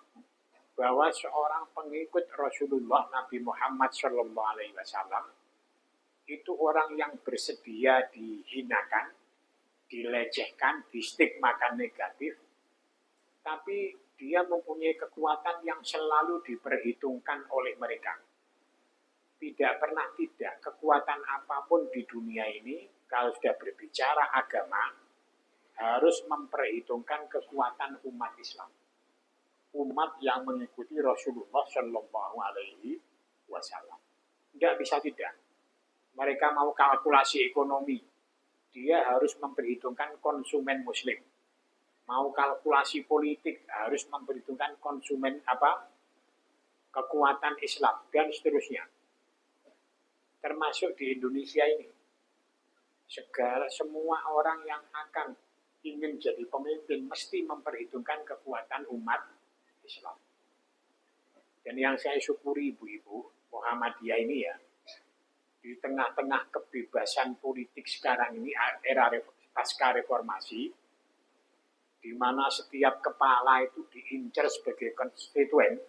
bahwa seorang pengikut Rasulullah Nabi Muhammad SAW itu orang yang bersedia dihinakan, dilecehkan, distigmakan negatif, tapi dia mempunyai kekuatan yang selalu diperhitungkan oleh mereka. Tidak pernah tidak, kekuatan apapun di dunia ini, kalau sudah berbicara agama, harus memperhitungkan kekuatan umat Islam. Umat yang mengikuti Rasulullah Shallallahu Alaihi Wasallam. Tidak bisa tidak. Mereka mau kalkulasi ekonomi, dia harus memperhitungkan konsumen Muslim. Mau kalkulasi politik harus memperhitungkan konsumen kekuatan Islam dan seterusnya. Termasuk di Indonesia ini. Semua orang yang akan ingin jadi pemimpin mesti memperhitungkan kekuatan umat Islam. Dan yang saya syukuri ibu-ibu Muhammadiyah ini ya, di tengah-tengah kebebasan politik sekarang ini era pasca reformasi, di mana setiap kepala itu diincar sebagai konstituen,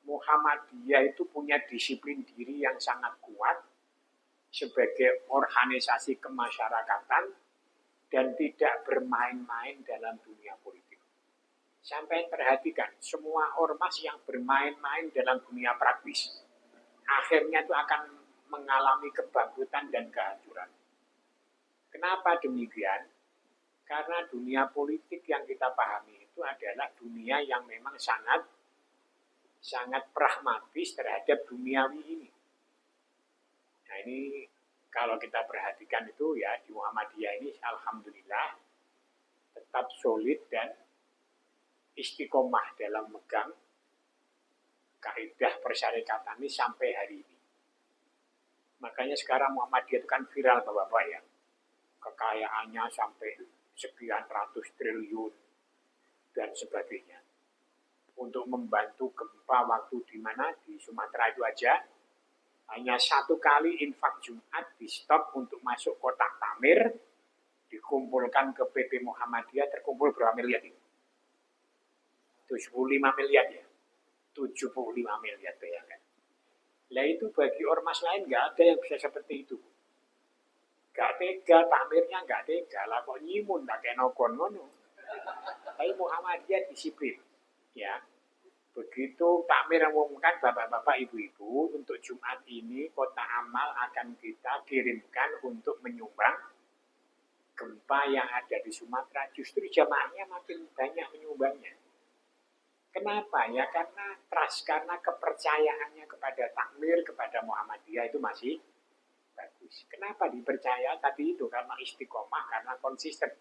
Muhammadiyah itu punya disiplin diri yang sangat kuat sebagai organisasi kemasyarakatan dan tidak bermain-main dalam dunia politik. Sampai perhatikan, semua ormas yang bermain-main dalam dunia praktis, akhirnya itu akan mengalami kebangkrutan dan kehancuran. Kenapa demikian? Karena dunia politik yang kita pahami itu adalah dunia yang memang sangat pragmatis terhadap duniawi ini. Nah ini kalau kita perhatikan itu ya di Muhammadiyah ini alhamdulillah tetap solid dan istiqomah dalam megang kaidah persyarikatan ini sampai hari ini. Makanya sekarang Muhammadiyah itu kan viral Bapak-Bapak ya. Kekayaannya sampai sekian ratus triliun. dan sebagainya. Untuk membantu gempa waktu di mana di Sumatera itu aja, hanya 1 kali infak Jumat di stop untuk masuk kotak tamir, dikumpulkan ke PP Muhammadiyah, terkumpul berapa miliar itu? 75 miliar ya. 75 miliar bayangkan. Lah itu bagi ormas lain nggak ada yang bisa seperti itu. Nggak tega, tamirnya nggak tega, lah kok nyimun, tak kena kon ngono. Tapi Muhammadiyah disiplin. Ya, begitu takmir mengumumkan bapak-bapak ibu-ibu untuk Jumat ini kotak amal akan kita kirimkan untuk menyumbang gempa yang ada di Sumatera. Justru jamaahnya makin banyak menyumbangnya. Kenapa? Ya karena trust, karena kepercayaannya kepada takmir, kepada Muhammadiyah itu masih bagus. Kenapa dipercaya? Tadi itu karena istiqomah, karena konsisten.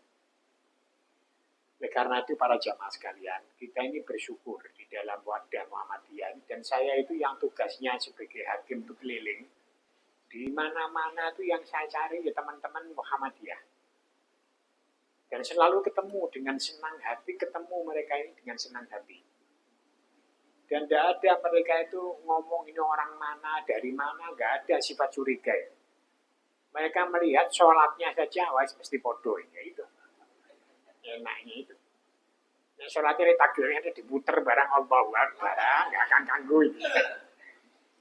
Karena itu para jamaah sekalian, kita ini bersyukur di dalam wadah Muhammadiyah. Dan saya itu yang tugasnya sebagai hakim itu keliling. Di mana-mana itu yang saya cari ya teman-teman Muhammadiyah. Dan selalu ketemu dengan senang hati, ketemu mereka ini dengan senang hati. Dan tidak ada mereka itu ngomong ini orang mana, dari mana, nggak ada sifat curiga. Mereka melihat sholatnya saja, wah mesti bodoh ya itu. Enaknya itu. Nah, sholatnya takbirnya diputer barang Allahu Akbar, nggak akan ganggu itu.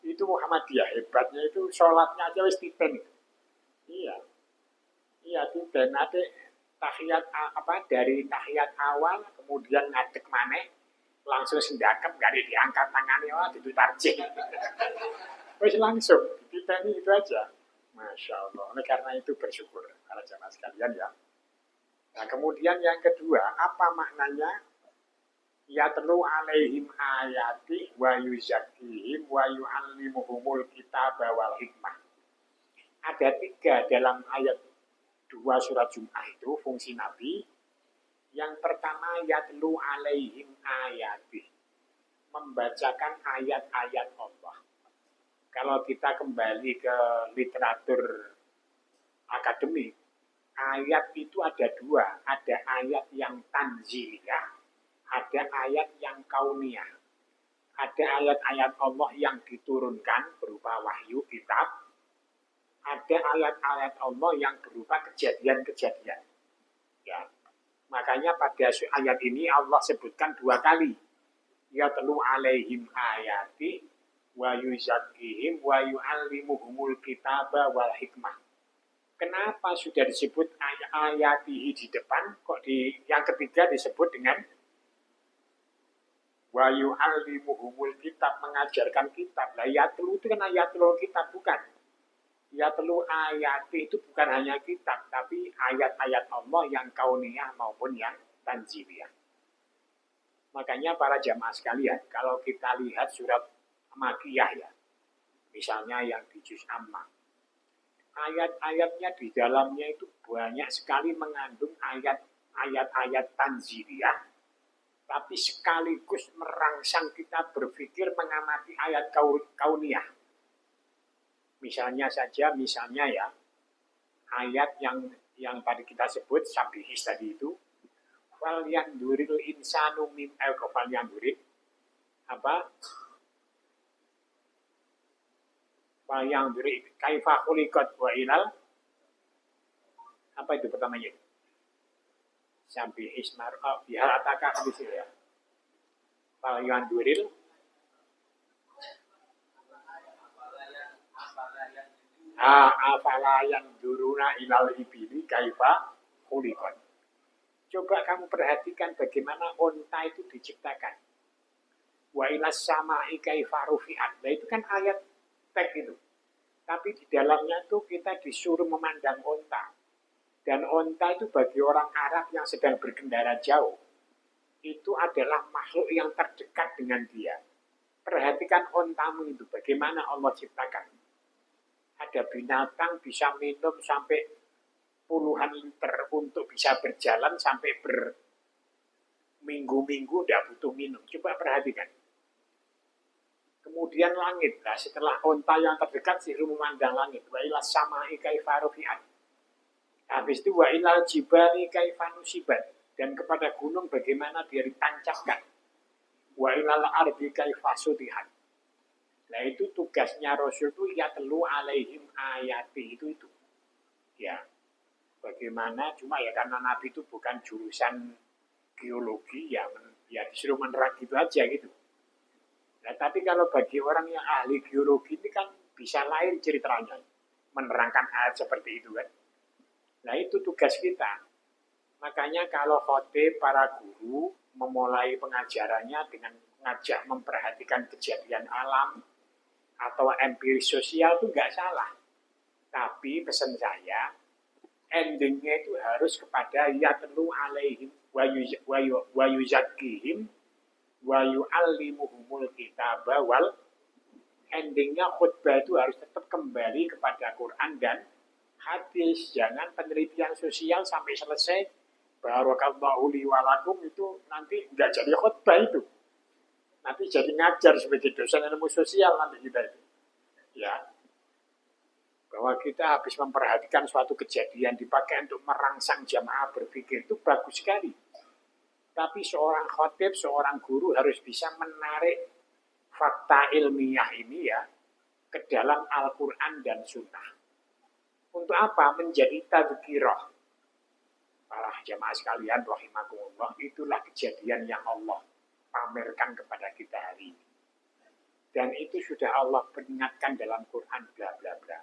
Itu Muhammadiyah hebatnya itu sholatnya aja wis titen. Iya titen. Nanti tahiyat dari tahiyat awal kemudian ngadeg maneh langsung sendakep gak diangkat tangannya wah itu tarjih. Wis langsung titen itu aja. Masya Allah. Oleh karena itu bersyukur para jamaah sekalian ya. Nah kemudian yang kedua, apa maknanya? Yatlu alaihim ayati wa yuzakkihim wa yu'allimuhumul kitaba wal hikmah. Ada 3 dalam ayat 2 surat Jum'ah itu fungsi Nabi. Yang pertama yatlu alaihim ayati, membacakan ayat-ayat Allah. Kalau kita kembali ke literatur akademik, ayat itu ada 2, ada ayat yang tanziliyah, ada ayat yang kauniyah. Ada ayat-ayat Allah yang diturunkan berupa wahyu kitab, ada ayat-ayat Allah yang berupa kejadian-kejadian. Ya. Makanya pada ayat ini Allah sebutkan 2 kali. Yatlu alaihim ayati wa yuzakkihim wa yu'allimuhumul kitaba wal hikmah. Kenapa sudah disebut ayatihi di depan, kok di yang ketiga disebut dengan wa yu'allimuhumul kitab, mengajarkan kitab. Lah yatlu itu kan ayatul kitab bukan. Yatlu ayati itu bukan hanya kitab, tapi ayat-ayat Allah yang kauniyah maupun yang tanziliyah. Makanya para jamaah sekalian, kalau kita lihat surat Makiyah ya, misalnya yang di Juz Amma, ayat-ayatnya di dalamnya itu banyak sekali mengandung ayat-ayat tanziliyah, tapi sekaligus merangsang kita berpikir mengamati ayat kauniyah. Misalnya ya, ayat yang tadi kita sebut, Sabihis tadi itu, fal yanduril insanu min fal yandurid, apa? Fal yandurid kaifa khuliqat wa ilal, apa itu pertamanya? Sabihis mar'a biharataka di sini ya. Fal yanduril afala yang duruna ilal ibili kaifa khuliqat. Coba kamu perhatikan bagaimana onta itu diciptakan. Wa ilas sama'i kaifa rufi'at. Nah itu kan ayat teks itu. Tapi di dalamnya itu kita disuruh memandang onta. Dan onta itu bagi orang Arab yang sedang berkendara jauh, itu adalah makhluk yang terdekat dengan dia. Perhatikan ontamu itu, bagaimana Allah ciptakan. Ada binatang bisa minum sampai puluhan liter untuk bisa berjalan sampai berminggu-minggu tidak butuh minum. Coba perhatikan. Kemudian langit. Nah, setelah onta yang terdekat sih memandang langit. Wa ila sama'i kaifa rufi'at. Habis itu wa ila jibali kaifa nusibat. Dan kepada gunung bagaimana dia ditancapkan. Wa ilal ardi kaifa sutihat. Nah itu tugasnya Rasul itu ya telu alaihim ayati itu. Ya. Bagaimana cuma ya karena Nabi itu bukan jurusan geologi ya disuruh menerang gitu aja gitu. Nah tapi kalau bagi orang yang ahli geologi ini kan bisa lain ceritanya. Menerangkan ayat seperti itu kan. Nah itu tugas kita. Makanya kalau khotib para guru memulai pengajarannya dengan mengajak memperhatikan kejadian alam atau empiris sosial itu nggak salah. Tapi pesan saya, endingnya itu harus kepada yatlu alaihim wa yuzakkihim wa yu'allimuhumul kitaba wal. Endingnya khutbah itu harus tetap kembali kepada Quran dan hadis. Jangan penelitian sosial sampai selesai barakallahu li walakum itu nanti nggak jadi khutbah itu. Nanti jadi ngajar sebagai dosen ilmu sosial nanti kita itu. Ya. Bahwa kita habis memperhatikan suatu kejadian dipakai untuk merangsang jamaah berpikir itu bagus sekali. Tapi seorang khotib, seorang guru harus bisa menarik fakta ilmiah ini ya ke dalam Al-Quran dan Sunnah. Untuk apa? Menjadi tadhkirah. Para jamaah sekalian rahimakumullah, itulah kejadian yang Allah pamerkan kepada kita hari ini. Dan itu sudah Allah peringatkan dalam Quran bla bla bla.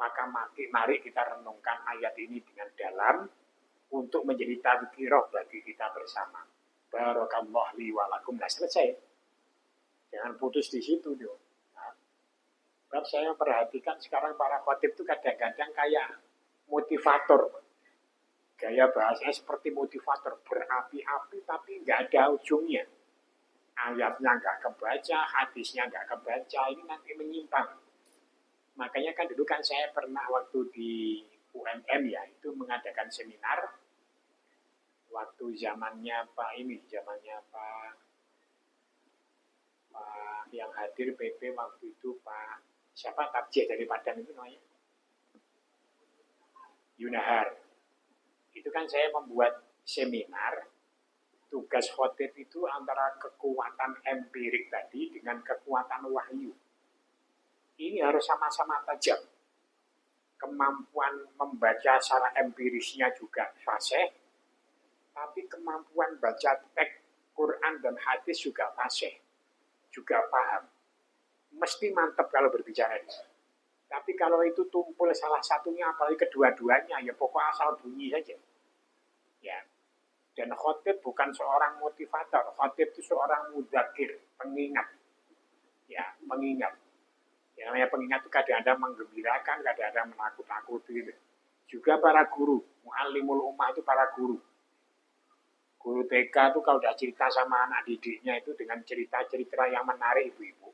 Maka mari kita renungkan ayat ini dengan dalam untuk menjadi tadhkirah bagi kita bersama. Barakallahu li wa lakum. Nah, selesai. Jangan putus di situ dong. Nah, saya perhatikan sekarang para khotib itu kadang-kadang kayak motivator. Gaya bahasanya seperti motivator, berapi-api tapi nggak ada ujungnya. Ayatnya nggak kebaca, hadisnya nggak kebaca, ini nanti menyimpang. Makanya kan dulu kan saya pernah waktu di UMM ya, itu mengadakan seminar. Waktu zamannya Pak yang hadir PP waktu itu Pak, siapa Tarjih dari Padang itu namanya? Yunahar. Itu kan saya membuat seminar. Tugas khotib itu antara kekuatan empirik tadi dengan kekuatan wahyu. Ini harus sama-sama tajam. Kemampuan membaca secara empirisnya juga fasih, tapi kemampuan baca teks Quran dan hadis juga fasih, juga paham. Mesti mantap kalau berbicara ini. Tapi kalau itu tumpul salah satunya, apalagi kedua-duanya, ya pokok asal bunyi saja. Ya. Dan khotib bukan seorang motivator, khotib itu seorang mudzakir, pengingat. Ya, pengingat. Yang namanya pengingat itu kadang-kadang menggembirakan, kadang-kadang menakut-nakuti. Juga para guru, mu'allimul ummah itu para guru. Guru TK itu kalau udah cerita sama anak didiknya itu dengan cerita-cerita yang menarik ibu-ibu,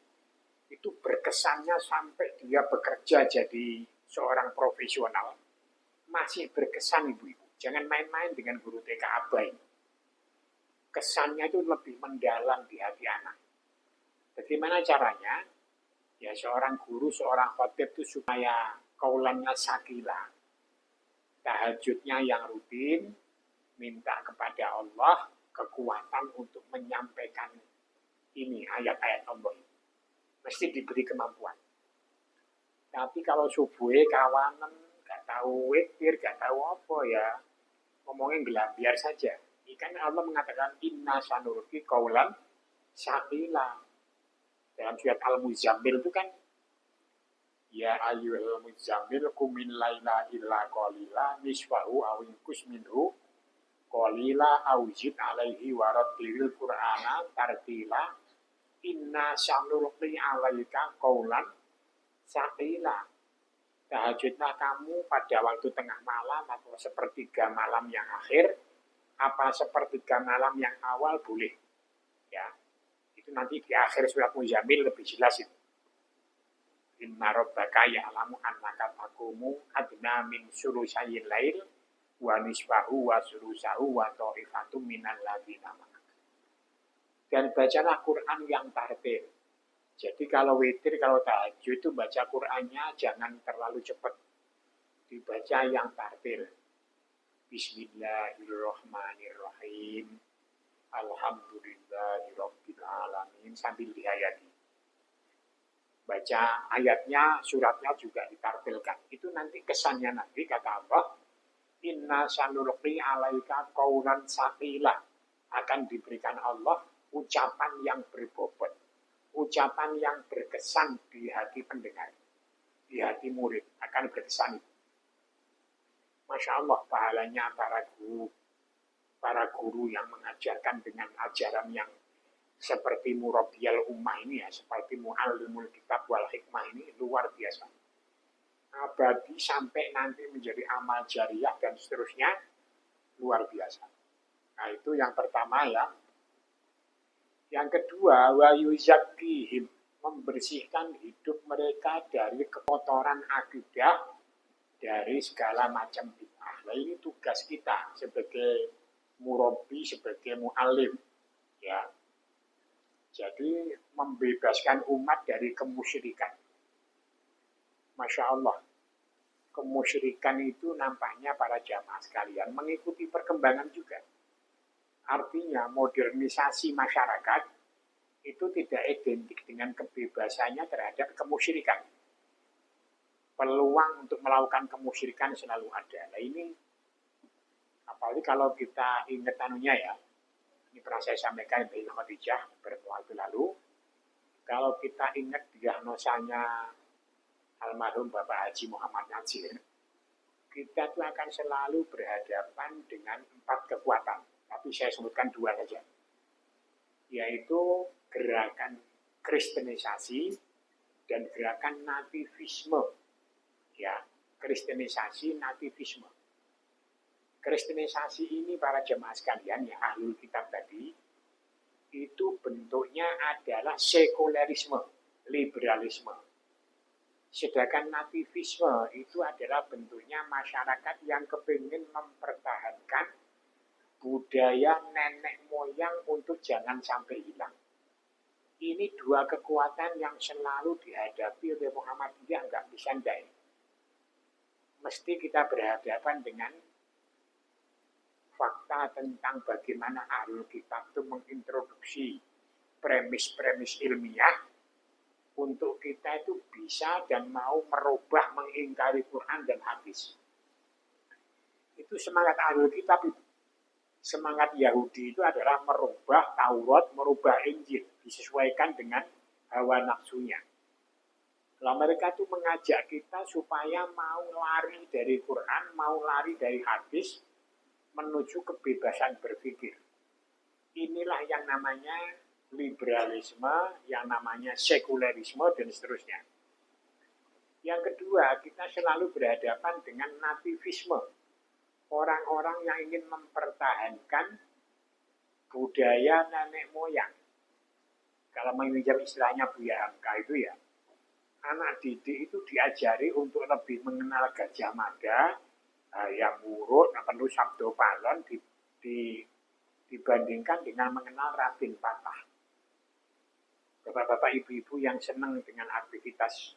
itu berkesannya sampai dia bekerja jadi seorang profesional. Masih berkesan ibu-ibu. Jangan main-main dengan guru TK abai. Kesannya itu lebih mendalam di hati anak. Bagaimana caranya? Ya seorang guru, seorang khotib itu supaya kaulannya sakila. Tahajudnya yang rutin, minta kepada Allah kekuatan untuk menyampaikan ini ayat-ayat Allah. Mesti diberi kemampuan. Tapi kalau subuhnya kawanan, gak tahu witir, gak tahu apa ya, ngomongin biar saja. Ini kan Allah mengatakan inna sanulqi qaulan tsaqila. Dalam surat Al-Muzammil itu kan ya ayyuhal muzammil qum min laila illa qalila nisfahu aw inqus minhu qalila aw zid alaihi warattilil qur'ana tartila inna sanulqi alaika qaulan tsaqila. Tahajudlah kamu pada waktu tengah malam atau sepertiga malam yang akhir, apa sepertiga malam yang awal boleh. Ya, itu nanti di akhir surat Muzammil lebih jelas itu. Inna rabbaka ya'lamu annaka taqumu adna min sulusayil lail wa nisfahu wa sulusahu wa ta'ifatum minal ladzina ma'ak. Dan bacalah Quran yang tartil. Jadi kalau witir, kalau tahajud itu baca Qur'annya jangan terlalu cepat. Dibaca yang tartil. Bismillahirrahmanirrahim. Alhamdulillahirabbil alamin sambil dihayati. Baca ayatnya, suratnya juga ditampilkan. Itu nanti kesannya nanti kata Allah, inna sanulqi alaika qaulan tsaqila, akan diberikan Allah ucapan yang berbobot, ucapan yang berkesan di hati pendengar, di hati murid akan berkesan. Masya Allah, pahalanya para guru yang mengajarkan dengan ajaran yang seperti murabbiyal ummah ini ya, seperti muallimul kitab wal hikmah ini luar biasa. Abadi sampai nanti menjadi amal jariah dan seterusnya, luar biasa. Nah itu yang pertama ya. Yang kedua, wa yuzakkihim, membersihkan hidup mereka dari kekotoran akidah, dari segala macam bid'ah. Nah ini tugas kita sebagai murabbi, sebagai muallim ya. Jadi membebaskan umat dari kemusyrikan. Masya Allah, kemusyrikan itu nampaknya para jamaah sekalian mengikuti perkembangan juga. Artinya modernisasi masyarakat itu tidak identik dengan kebebasannya terhadap kemusyrikan. Peluang untuk melakukan kemusyrikan selalu ada. Nah ini, apalagi kalau kita ingat anunya ya, ini pernah saya sampaikan di Khadijah beberapa waktu lalu. Kalau kita ingat diagnosanya almarhum Bapak Haji Muhammad Najir, kita tuh akan selalu berhadapan dengan 4 kekuatan. Tapi saya sebutkan 2 saja. Yaitu gerakan kristenisasi dan gerakan nativisme. Ya, kristenisasi, nativisme. Kristenisasi ini para jemaah sekalian ya ahlul kitab tadi itu bentuknya adalah sekulerisme, liberalisme. Sedangkan nativisme itu adalah bentuknya masyarakat yang kepingin mempertahankan budaya nenek moyang untuk jangan sampai hilang. Ini 2 kekuatan yang selalu dihadapi oleh Muhammadiyah, nggak bisa ndak. Mesti kita berhadapan dengan fakta tentang bagaimana ahlul kitab itu mengintroduksi premis-premis ilmiah untuk kita itu bisa dan mau merubah, mengingkari Quran dan hadis. Itu semangat ahlul kitab itu. Semangat Yahudi itu adalah merubah Taurat, merubah Injil, disesuaikan dengan hawa nafsunya. Lalu mereka itu mengajak kita supaya mau lari dari Quran, mau lari dari hadis, menuju kebebasan berpikir. Inilah yang namanya liberalisme, yang namanya sekulerisme, dan seterusnya. Yang kedua, kita selalu berhadapan dengan nativisme. Orang-orang yang ingin mempertahankan budaya nenek moyang. Kalau menginjam istilahnya Buya Hamka itu ya, anak didik itu diajari untuk lebih mengenal Gajah Mada, yang urut, perlu Sabdo Palon dibandingkan dengan mengenal Raden Patah. Bapak-bapak, ibu-ibu yang senang dengan aktivitas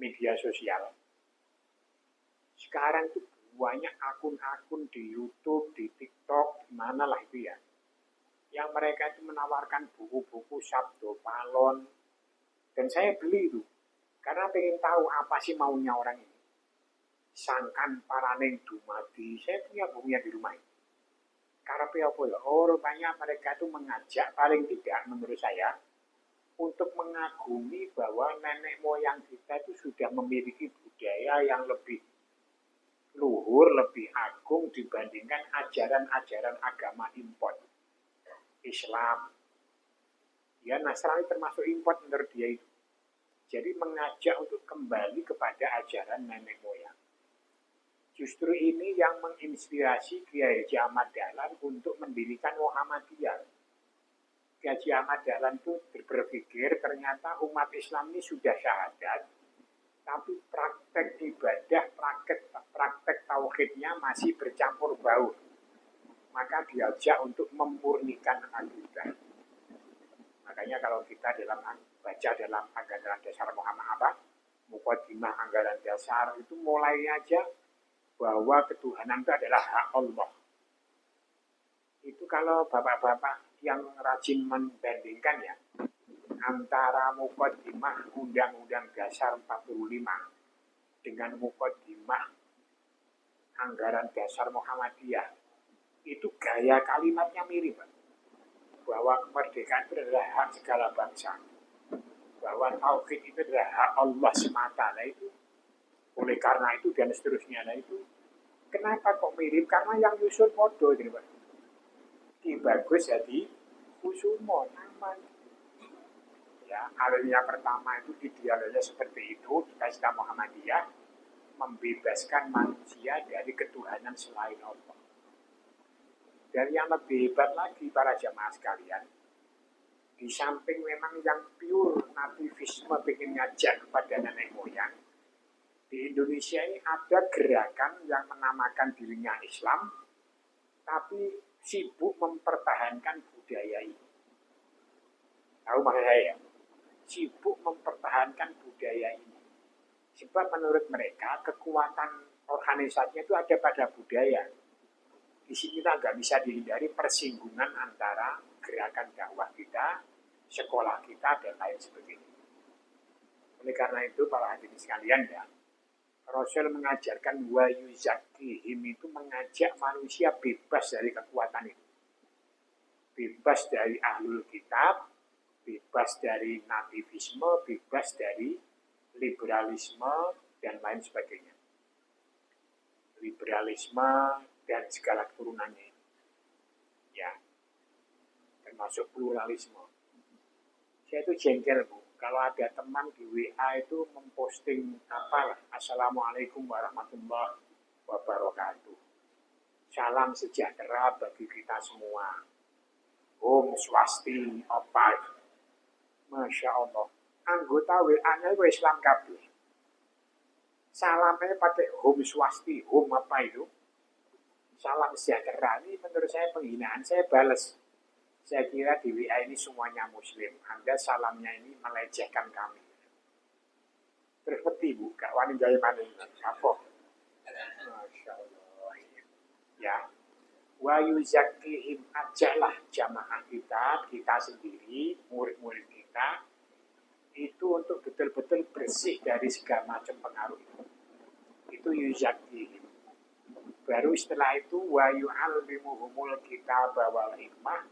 media sosial. Sekarang itu banyak akun-akun di YouTube, di TikTok, di mana lah itu ya. Yang mereka itu menawarkan buku-buku Sabdo Palon. Dan saya beli itu. Karena pengen tahu apa sih maunya orang ini. Sangkan paraneng dumadi, saya punya bukunya di rumah ini. Karepe apa ya? Oh, rupanya mereka itu mengajak, paling tidak menurut saya, untuk mengagumi bahwa nenek moyang kita itu sudah memiliki budaya yang lebih luhur, lebih agung dibandingkan ajaran-ajaran agama import. Islam. Ya, Nasrani termasuk import menurut dia itu. Jadi mengajak untuk kembali kepada ajaran nenek moyang. Justru ini yang menginspirasi Kiai Haji Ahmad Dahlan untuk mendirikan Muhammadiyah. Kiai Haji Ahmad Dahlan itu berpikir ternyata umat Islam ini sudah syahadat, tapi praktek ibadah, praktek tauhidnya masih bercampur baur. Maka diajak untuk memurnikan akidah. Makanya kalau kita baca dalam anggaran dasar Muhammad Muqaddimah anggaran dasar itu mulai aja bahwa ketuhanan itu adalah hak Allah. Itu kalau bapak-bapak yang rajin membandingkan ya, antara Muqaddimah Undang-Undang Dasar 45 dengan Muqaddimah Anggaran Dasar Muhammadiyah, itu gaya kalimatnya mirip, Pak. Bahwa kemerdekaan itu adalah hak segala bangsa, bahwa tauhid itu adalah hak Allah semata. Nah itu, oleh karena itu dan seterusnya. Nah itu, kenapa kok mirip? Karena yang nyusun podo, gitu, Pak. Ki bagus jadi kusumo aman. Ya, alinea pertama itu idealnya seperti itu. Kita Muhammadiyah membebaskan manusia dari ketuhanan selain Allah. Dan yang lebih hebat lagi para jamaah sekalian, di samping memang yang pure nativisme ingin ngajak kepada nenek moyang, di Indonesia ini ada gerakan yang menamakan dirinya Islam, tapi sibuk mempertahankan budaya ini. Tahu maksud saya? Sibuk mempertahankan budaya ini. Sebab menurut mereka kekuatan organisasinya itu ada pada budaya. Di sini kita nggak bisa dihindari persinggungan antara gerakan dakwah kita, sekolah kita, dan lain sebagainya. Oleh karena itu, para hadirin sekalian ya, Rasul mengajarkan wa yuzakihim itu mengajak manusia bebas dari kekuatan itu. Bebas dari ahlul kitab, bebas dari nativisme, bebas dari liberalisme, dan lain sebagainya. Liberalisme dan segala turunannya. Ya, termasuk pluralisme. Saya itu jengkel, Bu. Kalau ada teman di WA itu memposting apa, Assalamualaikum warahmatullahi wabarakatuh. Salam sejahtera bagi kita semua. Om swasti apa. Masya Allah. Anggota WA-nya itu Islam kabeh. Salamnya pakai Om swasti, Om apa itu? Salam sejahtera ini menurut saya penghinaan. Saya balas. Saya kira di WA ini semuanya muslim. Anda salamnya ini melecehkan kami. Terus peti Bu, gak wani gaya mana ini? Apa? Masya Allah. Ya. Wa yuzakihim, ajalah jamaah kita sendiri, murid-murid kita, itu untuk betul-betul bersih dari segala macam pengaruh itu. Itu yuzakihim. Baru setelah itu wa yu'allimuhumul kitab wal hikmah,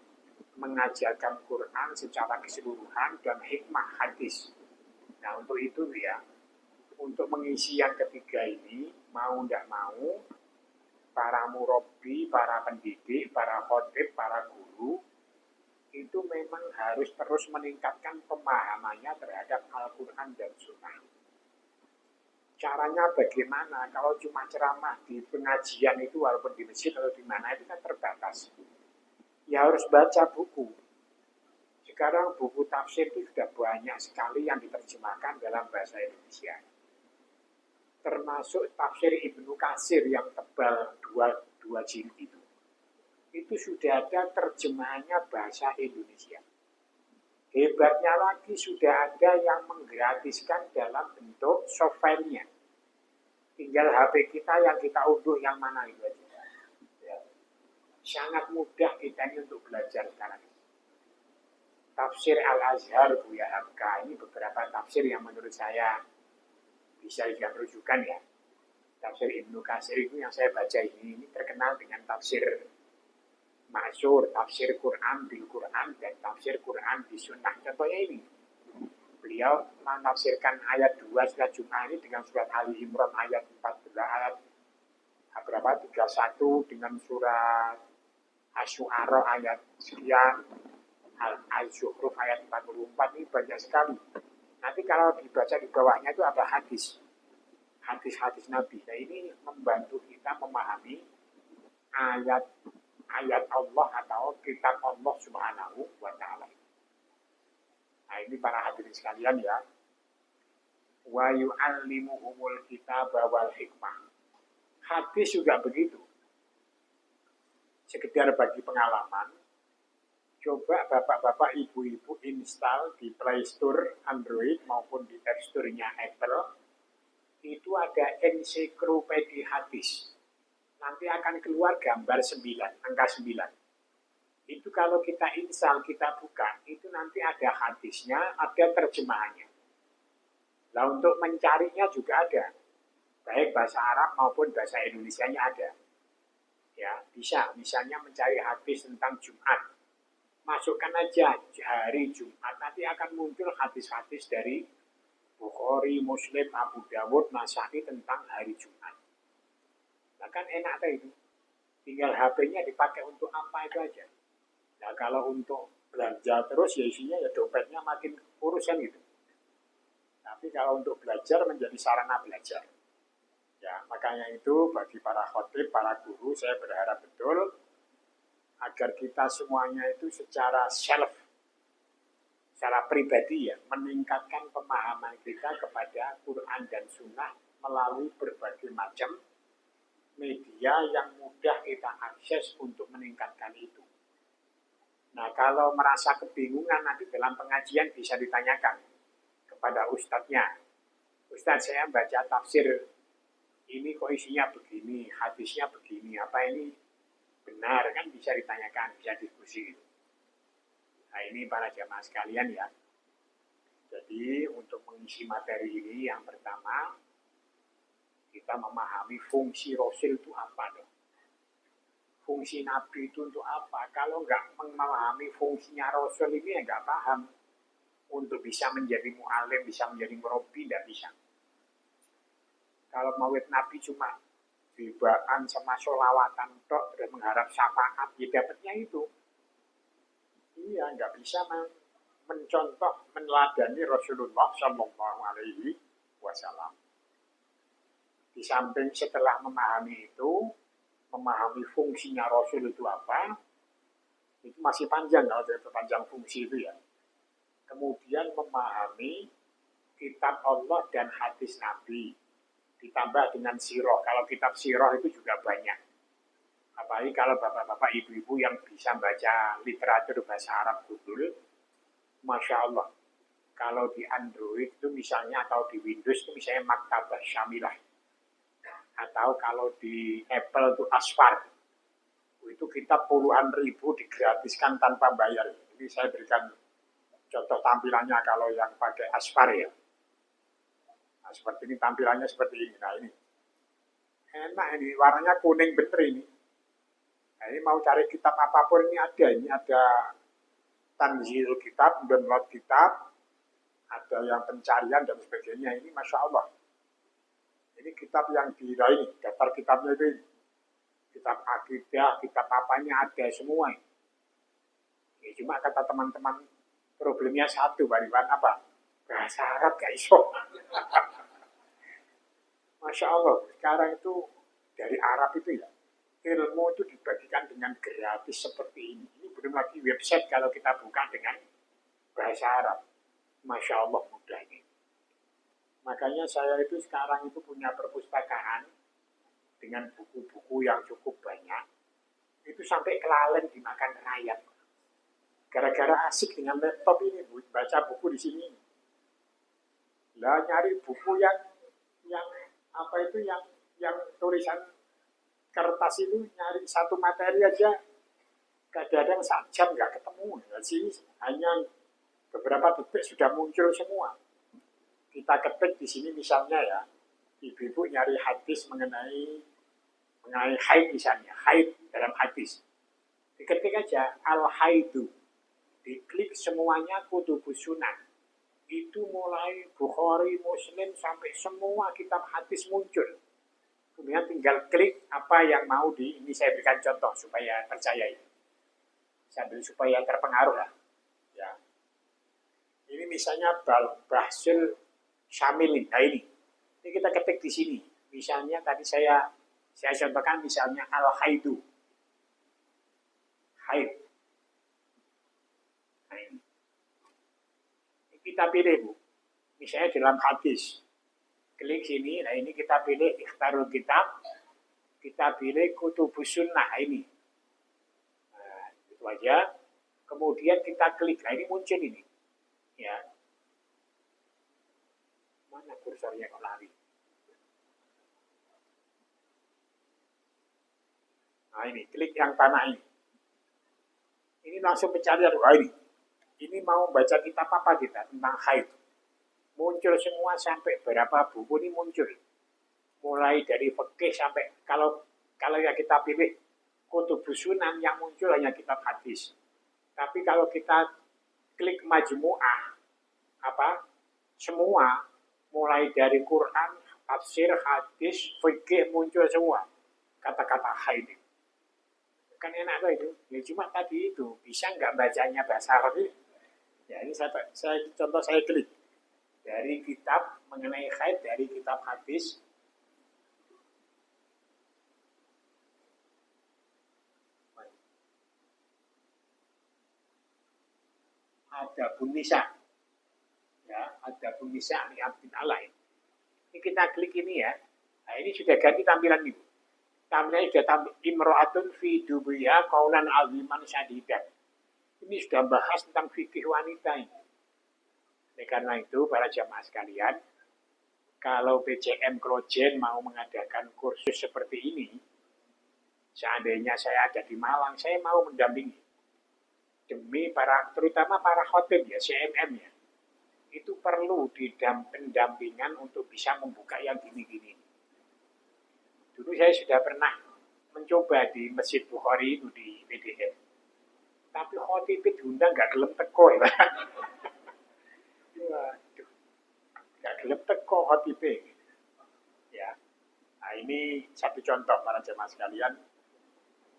mengajarkan Quran secara keseluruhan dan hikmah hadis. Nah untuk itu ya, untuk mengisi yang ketiga ini, mau tidak mau, para murabbi, para pendidik, para khotib, para guru, itu memang harus terus meningkatkan pemahamannya terhadap Al-Quran dan Sunnah. Caranya bagaimana? Kalau cuma ceramah di pengajian itu, walaupun di masjid atau di mana, itu kan terbatas. Ya harus baca buku. Sekarang buku tafsir itu sudah banyak sekali yang diterjemahkan dalam bahasa Indonesia. Termasuk tafsir Ibnu Katsir yang tebal dua jilid itu. Itu sudah ada terjemahannya bahasa Indonesia. Hebatnya lagi sudah ada yang menggratiskan dalam bentuk softwarenya. Tinggal HP kita yang kita unduh yang mana itu aja. Ya. Sangat mudah kita ini untuk belajar sekarang. Tafsir Al-Azhar Buya Hamka ini beberapa tafsir yang menurut saya bisa dijadikan rujukan ya. Tafsir Ibnu Katsir itu yang saya baca ini terkenal dengan tafsir Ma'sur, tafsir Quran bil Quran, dan tafsir Quran di Sunnah. Contohnya ini, beliau menafsirkan ayat 2 surat Jum'ah ini dengan surat Ali Imran ayat 14, ayat berapa? 31 dengan surat Asy-Syu'ara ayat sekian, Al-Zukhruf ayat 44, ini banyak sekali. Nanti kalau dibaca di bawahnya itu ada hadis-hadis Nabi. Nah ini membantu kita memahami ayat Allah atau kitab Allah Subhanahu wa ta'ala. Nah ini para hadirin sekalian ya. Wa yu'allimuhumul kitaba wal hikmah. Hadis juga begitu. Sekedar bagi pengalaman, coba bapak-bapak, ibu-ibu install di Play Store Android maupun di App Store-nya Apple. Itu ada ensiklopedia hadis. Nanti akan keluar gambar 9, angka 9. Itu kalau kita install, kita buka, itu nanti ada hadisnya, ada terjemahannya. Nah untuk mencarinya juga ada, baik bahasa Arab maupun bahasa Indonesianya ada. Ya, bisa misalnya mencari hadis tentang Jumat. Masukkan aja hari Jumat, nanti akan muncul hadis-hadis dari Bukhari, Muslim, Abu Dawud, Nasai tentang hari Jumat. Nah kan enak itu. Tinggal HP-nya dipakai untuk apa itu aja. Nah kalau untuk belanja terus ya isinya ya dompetnya makin urusan gitu. Tapi kalau untuk belajar menjadi sarana belajar. Ya, makanya itu bagi para khotib, para guru, saya berharap betul agar kita semuanya itu secara secara pribadi ya, meningkatkan pemahaman kita kepada Quran dan Sunnah melalui berbagai macam media yang mudah kita akses untuk meningkatkan itu. Nah, kalau merasa kebingungan nanti dalam pengajian bisa ditanyakan kepada ustadznya. Ustadz, saya baca tafsir ini kok isinya begini, hadisnya begini, apa ini benar kan bisa ditanyakan, bisa diskusi. Nah ini para jamaah sekalian ya. Jadi untuk mengisi materi ini yang pertama kita memahami fungsi Rasul itu apa dong. Fungsi Nabi itu untuk apa? Kalau nggak memahami fungsinya Rasul ini ya nggak paham. Untuk bisa menjadi mu'alim, bisa menjadi murabi, nggak bisa. Kalau maulid Nabi cuma ribaan sama sholawatan tok dan mengharap syafaat, ya dapatnya itu. Iya, nggak bisa mencontoh, meneladani Rasulullah Shallallahu Alaihi Wasallam. Di samping setelah memahami itu, memahami fungsinya Rasul itu apa, itu masih panjang kalau dari panjang fungsi itu ya. Kemudian memahami kitab Allah dan hadis Nabi. Ditambah dengan sirah. Kalau kitab sirah itu juga banyak. Apalagi kalau bapak-bapak, ibu-ibu yang bisa baca literatur bahasa Arab betul, Masya Allah. Kalau di Android itu misalnya, atau di Windows itu misalnya Maktabah Syamilah. Atau kalau di Apple itu Asfar. Itu kitab puluhan ribu digratiskan tanpa bayar. Ini saya berikan contoh tampilannya kalau yang pakai Asfar ya. Nah, seperti ini tampilannya seperti ini. Nah ini enak ini, warnanya kuning bener ini. Nah, ini mau cari kitab apapun ini ada. Ini ada tanzil kitab, download kitab, ada yang pencarian dan sebagainya. Ini Masya Allah. Ini kitab yang ini, daftar kitabnya itu. Kitab akidah, kitab apanya ada semua. Ya, cuma kata teman-teman problemnya satu, Bariban apa? Bahasa Arab gak iso. Masya Allah, sekarang itu dari Arab itu ya, ilmu itu dibagikan dengan gratis seperti ini. Ini belum lagi website kalau kita buka dengan bahasa Arab. Masya Allah mudahnya. Makanya saya itu sekarang itu punya perpustakaan dengan buku-buku yang cukup banyak. Itu sampai kelalen dimakan rakyat. Gara-gara asik dengan laptop ini, baca buku di sini. Lah nyari buku yang apa itu yang tulisan kertas itu nyari satu materi aja kadang-kadang 1 jam nggak ketemu. Di sini hanya beberapa detik sudah muncul semua. Kita ketik di sini misalnya ya, ibu-ibu nyari hadis mengenai haid misalnya, haid dalam hadis. Diketik aja al-haidu, diklik semuanya kutubus sunan. Itu mulai Bukhari, Muslim, sampai semua kitab hadis muncul. Kemudian tinggal klik apa yang mau ini saya berikan contoh supaya percaya ini. Sambil supaya terpengaruh lah. Ya. Ini misalnya Bahsul Syamil. Nah ini kita ketik di sini. Misalnya tadi saya contohkan misalnya al-haidu. Haid. Nah ini. Kita pilih Bu, misalnya dalam hadis, klik sini, nah ini kita pilih ikhtarul kitab, kita pilih kutubus sunnah, ini. Nah, itu aja, kemudian kita klik, nah ini muncul ini. Ya. Mana kursornya kok lari? Nah ini, klik yang panah ini. Ini langsung pencarian, wah ini mau baca kitab apa kita tentang haid. Muncul semua sampai berapa buku ini muncul. Mulai dari fikih sampai kalau yang kita pilih kutubus sunan yang muncul hanya kitab hadis. Tapi kalau kita klik majmu'ah semua mulai dari Quran, tafsir, hadis, fikih muncul semua kata-kata haid. Kan enak loh itu. Ya cuma tadi itu bisa nggak bacanya bahasa Arab ini? Ya ini contoh saya klik dari kitab mengenai haid dari kitab hadis. Ada Bunisa, ya ada Bunisa ini Abdin Alain. Ini kita klik ini ya. Nah ini sudah ganti tampilan ini. Tampilannya sudah tampil imro'atun fi dubiya qaulan aziman syadidan. Ini sudah bahas tentang fikih wanita ini. Karena itu para jamaah sekalian, kalau PCM Klojen mau mengadakan kursus seperti ini, seandainya saya ada di Malang, saya mau mendampingi. Demi terutama para khotib ya, CMM ya, itu perlu pendampingan untuk bisa membuka yang gini-gini. Dulu saya sudah pernah mencoba di Masjid Bukhari itu di PDN, tapi khotib diundang nggak gelem teko ya. Nggak gelem teko khotib ya. Nah ini satu contoh para jemaah sekalian.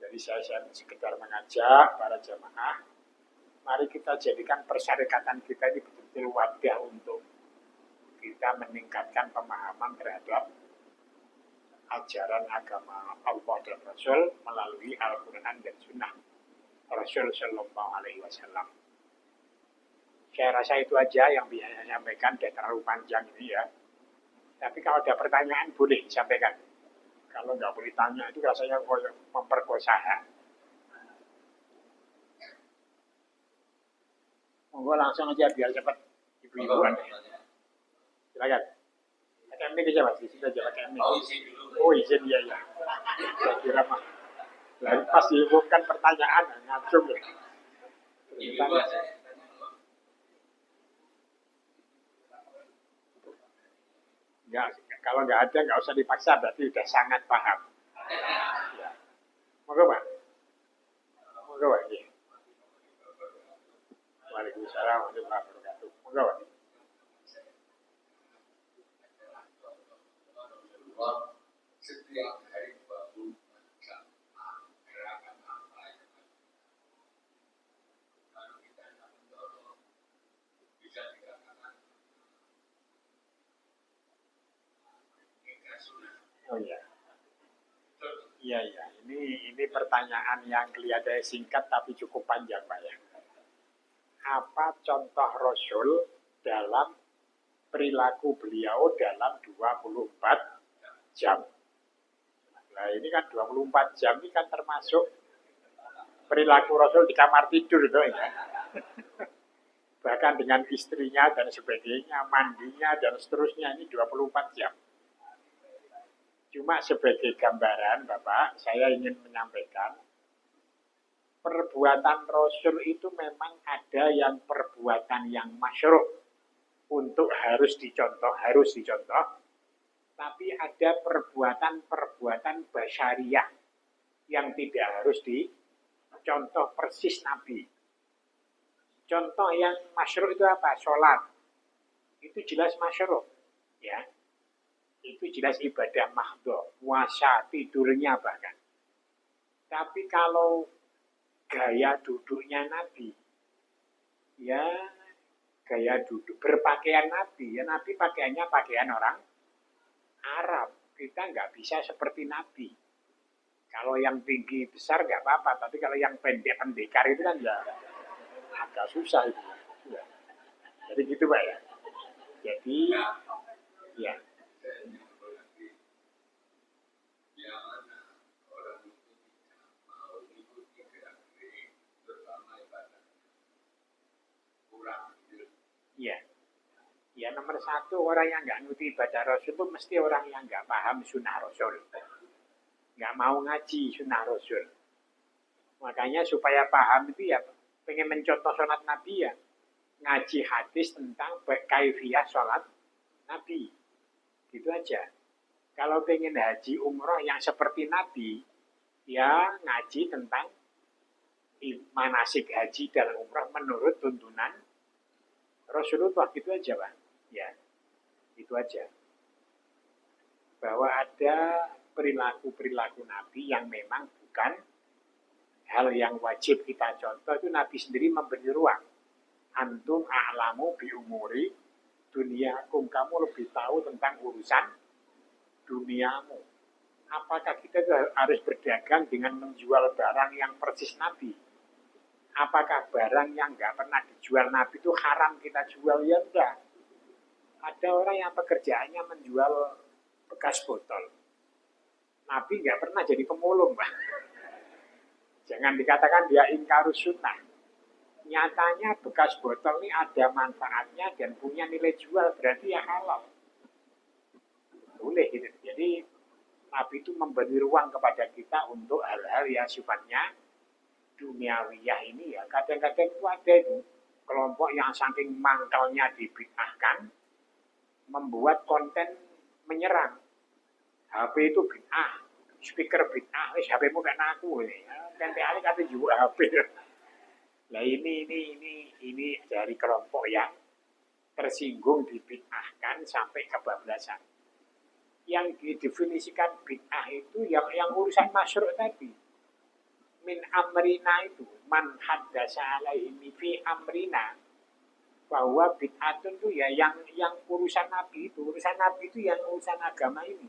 Jadi saya sekedar mengajak para jemaah, mari kita jadikan persyarikatan kita ini betul-betul wadah untuk kita meningkatkan pemahaman terhadap ajaran agama Allah dan Rasul melalui Al-Quran dan Sunnah Rasul Sallallahu Alaihi Wasallam. Saya rasa itu aja yang bisa saya sampaikan, tidak terlalu panjang ini ya. Tapi kalau ada pertanyaan boleh disampaikan. Kalau nggak boleh tanya itu rasanya memperkosa. Monggo langsung aja biar cepat ibu-ibu. Silakan. KM ini aja Mas, di sini aja KM ini. Oh izin ya. Saya kira mah. Lalu pas diumumkan pertanyaan ngacung ya. Enggak, kalau nggak ada nggak usah dipaksa, berarti sudah sangat paham. Ya. Monggo Pak. Monggo Pak. Ya. Waalaikumsalam warahmatullahi wabarakatuh. Monggo Pak. Setiap hari 24 jam gerakan apa yang kalau kita tidak mendorong bisa dikatakan oh iya. Iya. Ini pertanyaan yang kelihatannya singkat tapi cukup panjang Pak ya. Apa contoh Rasul dalam perilaku beliau dalam 24 jam? Nah ini kan 24 jam ini kan termasuk perilaku Rasul di kamar tidur itu ya. Bahkan dengan istrinya dan sebagainya, mandinya dan seterusnya ini 24 jam. Cuma sebagai gambaran Bapak, saya ingin menyampaikan perbuatan Rasul itu memang ada yang perbuatan yang masyru' untuk harus dicontoh. Tapi ada perbuatan basyariah yang tidak harus dicontoh persis Nabi. Contoh yang masyru' itu apa? Sholat. Itu jelas masyru'. Ya. Itu jelas ibadah mahdhah. Puasa, tidurnya bahkan. Tapi kalau gaya duduknya Nabi, ya gaya duduk, berpakaian Nabi. Ya Nabi pakaiannya pakaian orang Arab, kita nggak bisa seperti Nabi. Kalau yang tinggi besar nggak apa-apa, tapi kalau yang pendek pendekar itu kan ya agak susah itu. Ya. Jadi gitu Pak ya. Jadi ya. Iya. Ya nomor satu, orang yang nggak ngerti ibadah Rasul itu mesti orang yang nggak paham sunnah Rasul. Nggak mau ngaji sunnah Rasul. Makanya supaya paham itu ya pengen mencontoh sholat Nabi ya ngaji hadis tentang kaifiyah sholat Nabi. Gitu aja. Kalau pengen haji umroh yang seperti Nabi, ya ngaji tentang manasik haji dan umroh menurut tuntunan Rasulullah. Gitu aja, Pak. Ya, itu aja. Bahwa ada perilaku-perilaku Nabi yang memang bukan hal yang wajib kita contoh. Itu Nabi sendiri memberi ruang. Antum a'lamu bi umuri duniakum. Kamu lebih tahu tentang urusan duniamu. Apakah kita harus berdagang dengan menjual barang yang persis Nabi? Apakah barang yang nggak pernah dijual Nabi itu haram kita jual? Ya enggak. Ada orang yang pekerjaannya menjual bekas botol. Nabi nggak pernah jadi pemulung, Pak. Jangan dikatakan dia ingkarus sunnah. Nyatanya bekas botol ini ada manfaatnya dan punya nilai jual, berarti ya halal. Boleh gitu. Jadi Nabi itu memberi ruang kepada kita untuk hal-hal yang sifatnya duniawiyah ini ya. Kadang-kadang itu ada itu kelompok yang saking mangkalnya dibid'ahkan membuat konten menyerang. HP itu bid'ah, speaker bid'ah, HP-mu kan aku ini. Tempe ali kata juga HP. Nah ini dari kelompok yang tersinggung dibid'ahkan sampai kebablasan. Yang didefinisikan bid'ah itu yang urusan masyru' tadi. Min amrina itu, man haddasa alaihi fi amrina. Bahwa bid'atun itu ya yang urusan Nabi itu. Urusan Nabi itu yang urusan agama ini.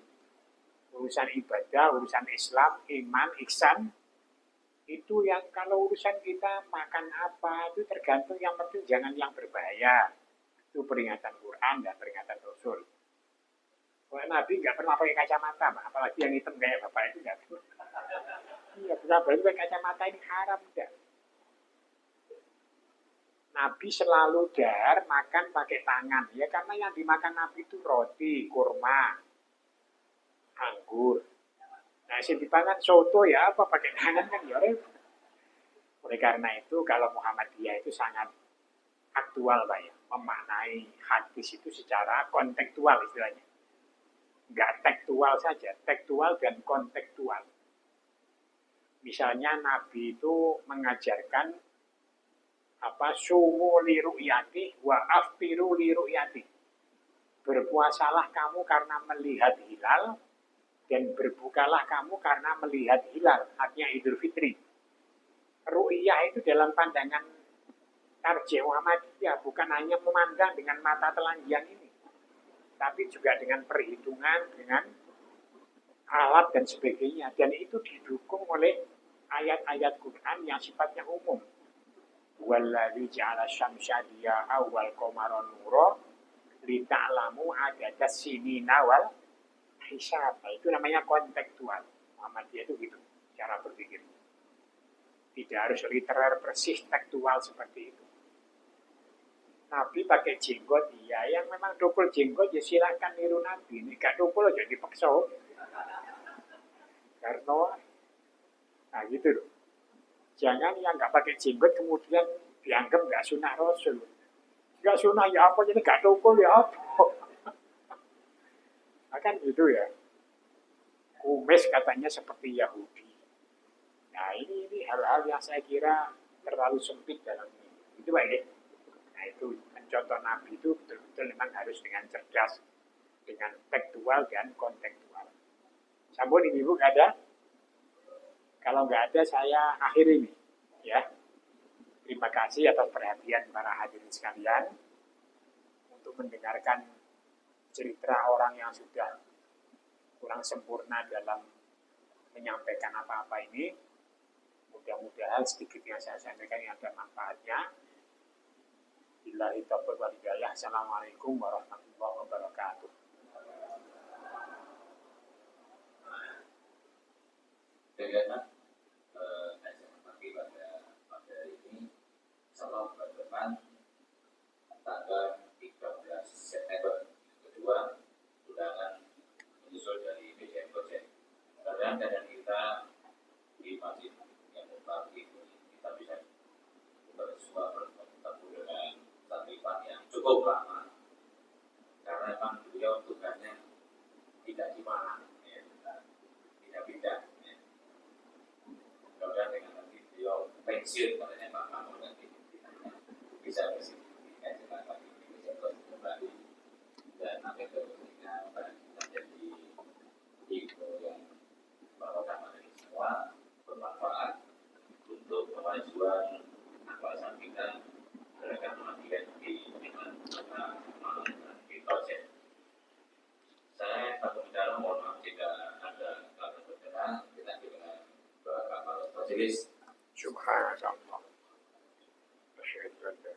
Urusan ibadah, urusan Islam, iman, ihsan. Itu yang kalau urusan kita makan apa, itu tergantung, yang penting jangan yang berbahaya. Itu peringatan Quran dan peringatan Rasul. Kalau Nabi nggak pernah pakai kacamata, apalagi yang hitam kayak bapak itu nggak pernah. Iya, benar pakai kacamata ini haram enggak. Nabi selalu dahar makan pakai tangan, ya karena yang dimakan Nabi itu roti, kurma, anggur. Nah, yang dipangan soto ya apa pakai tangan kan ya. Oleh karena itu kalau Muhammadiyah itu sangat aktual, Pak ya, memaknai hadis itu secara kontekstual istilahnya. Enggak tekstual saja, tekstual dan kontekstual. Misalnya Nabi itu mengajarkan sumu li ru'yati wa aftiru li ru'yati. Berpuasalah kamu karena melihat hilal dan berbukalah kamu karena melihat hilal, artinya Idul Fitri. Ru'yah itu dalam pandangan tarjih Muhammadiyah bukan hanya memandang dengan mata telanjang ini, tapi juga dengan perhitungan, dengan alat dan sebagainya. Dan itu didukung oleh ayat-ayat Quran yang sifatnya umum. Walladzi ja'ala syamsa diya'a wal qamara nura lita'lamu adadas sinina wal hisab. Itu namanya kontekstual. Muhammadiyah itu gitu cara berpikir. Tidak harus literer persis tekstual seperti itu. Nabi pakai jenggot, iya. Yang memang dukul jenggot, ya silakan niru Nabi. Ini gak dukul aja dipaksa. Karena, nah gitu loh. Jangan yang gak pakai jenggot kemudian dianggap gak sunnah Rasul. Gak sunnah ya apa, jadi gak dukul ya apa. Nah kan gitu ya. Kumis katanya seperti Yahudi. Nah ini hal-hal yang saya kira terlalu sempit dalam ini. Itu Pak ya. Nah itu contoh Nabi itu betul-betul memang harus dengan cerdas, dengan tekstual dan kontekstual. Sampun ini Bu nggak ada? Kalau nggak ada saya akhiri ini, ya. Terima kasih atas perhatian para hadirin sekalian untuk mendengarkan cerita orang yang sudah kurang sempurna dalam menyampaikan apa-apa ini. Mudah-mudahan sedikit yang saya sampaikan yang ada manfaatnya. Billahi taufiq wal hidayah. Assalamualaikum warahmatullahi wabarakatuh. Bagaimana kajian pagi pada ini salam berteman tanggal 13 September. Kedua, undangan menyusul dari BCM Project. Keadaan kita di masjid yang pagi kita bisa cukup lama karena memang beliau tugasnya tidak di Malang, ya, tidak beda. Ya. Mudah-mudahan dengan nanti beliau pensiun katanya Pak Mahmud nanti bisa bersih Jakarta ini bisa kembali dan nanti kepentingan kita jadi info yang pertama dari semua bermanfaat untuk kemajuan bangsa kita mereka kematian di proses. Saya takut bicara, mohon maaf jika ada kata berkenan. Kita dengan Bapak Majelis. Subhanallah. Asyhadu an la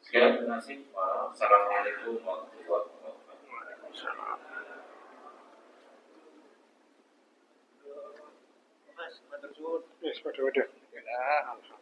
Sekian, terima kasih. Wassalamualaikum warahmatullahi wabarakatuh. Yes, waduh. Ya, alhamdulillah.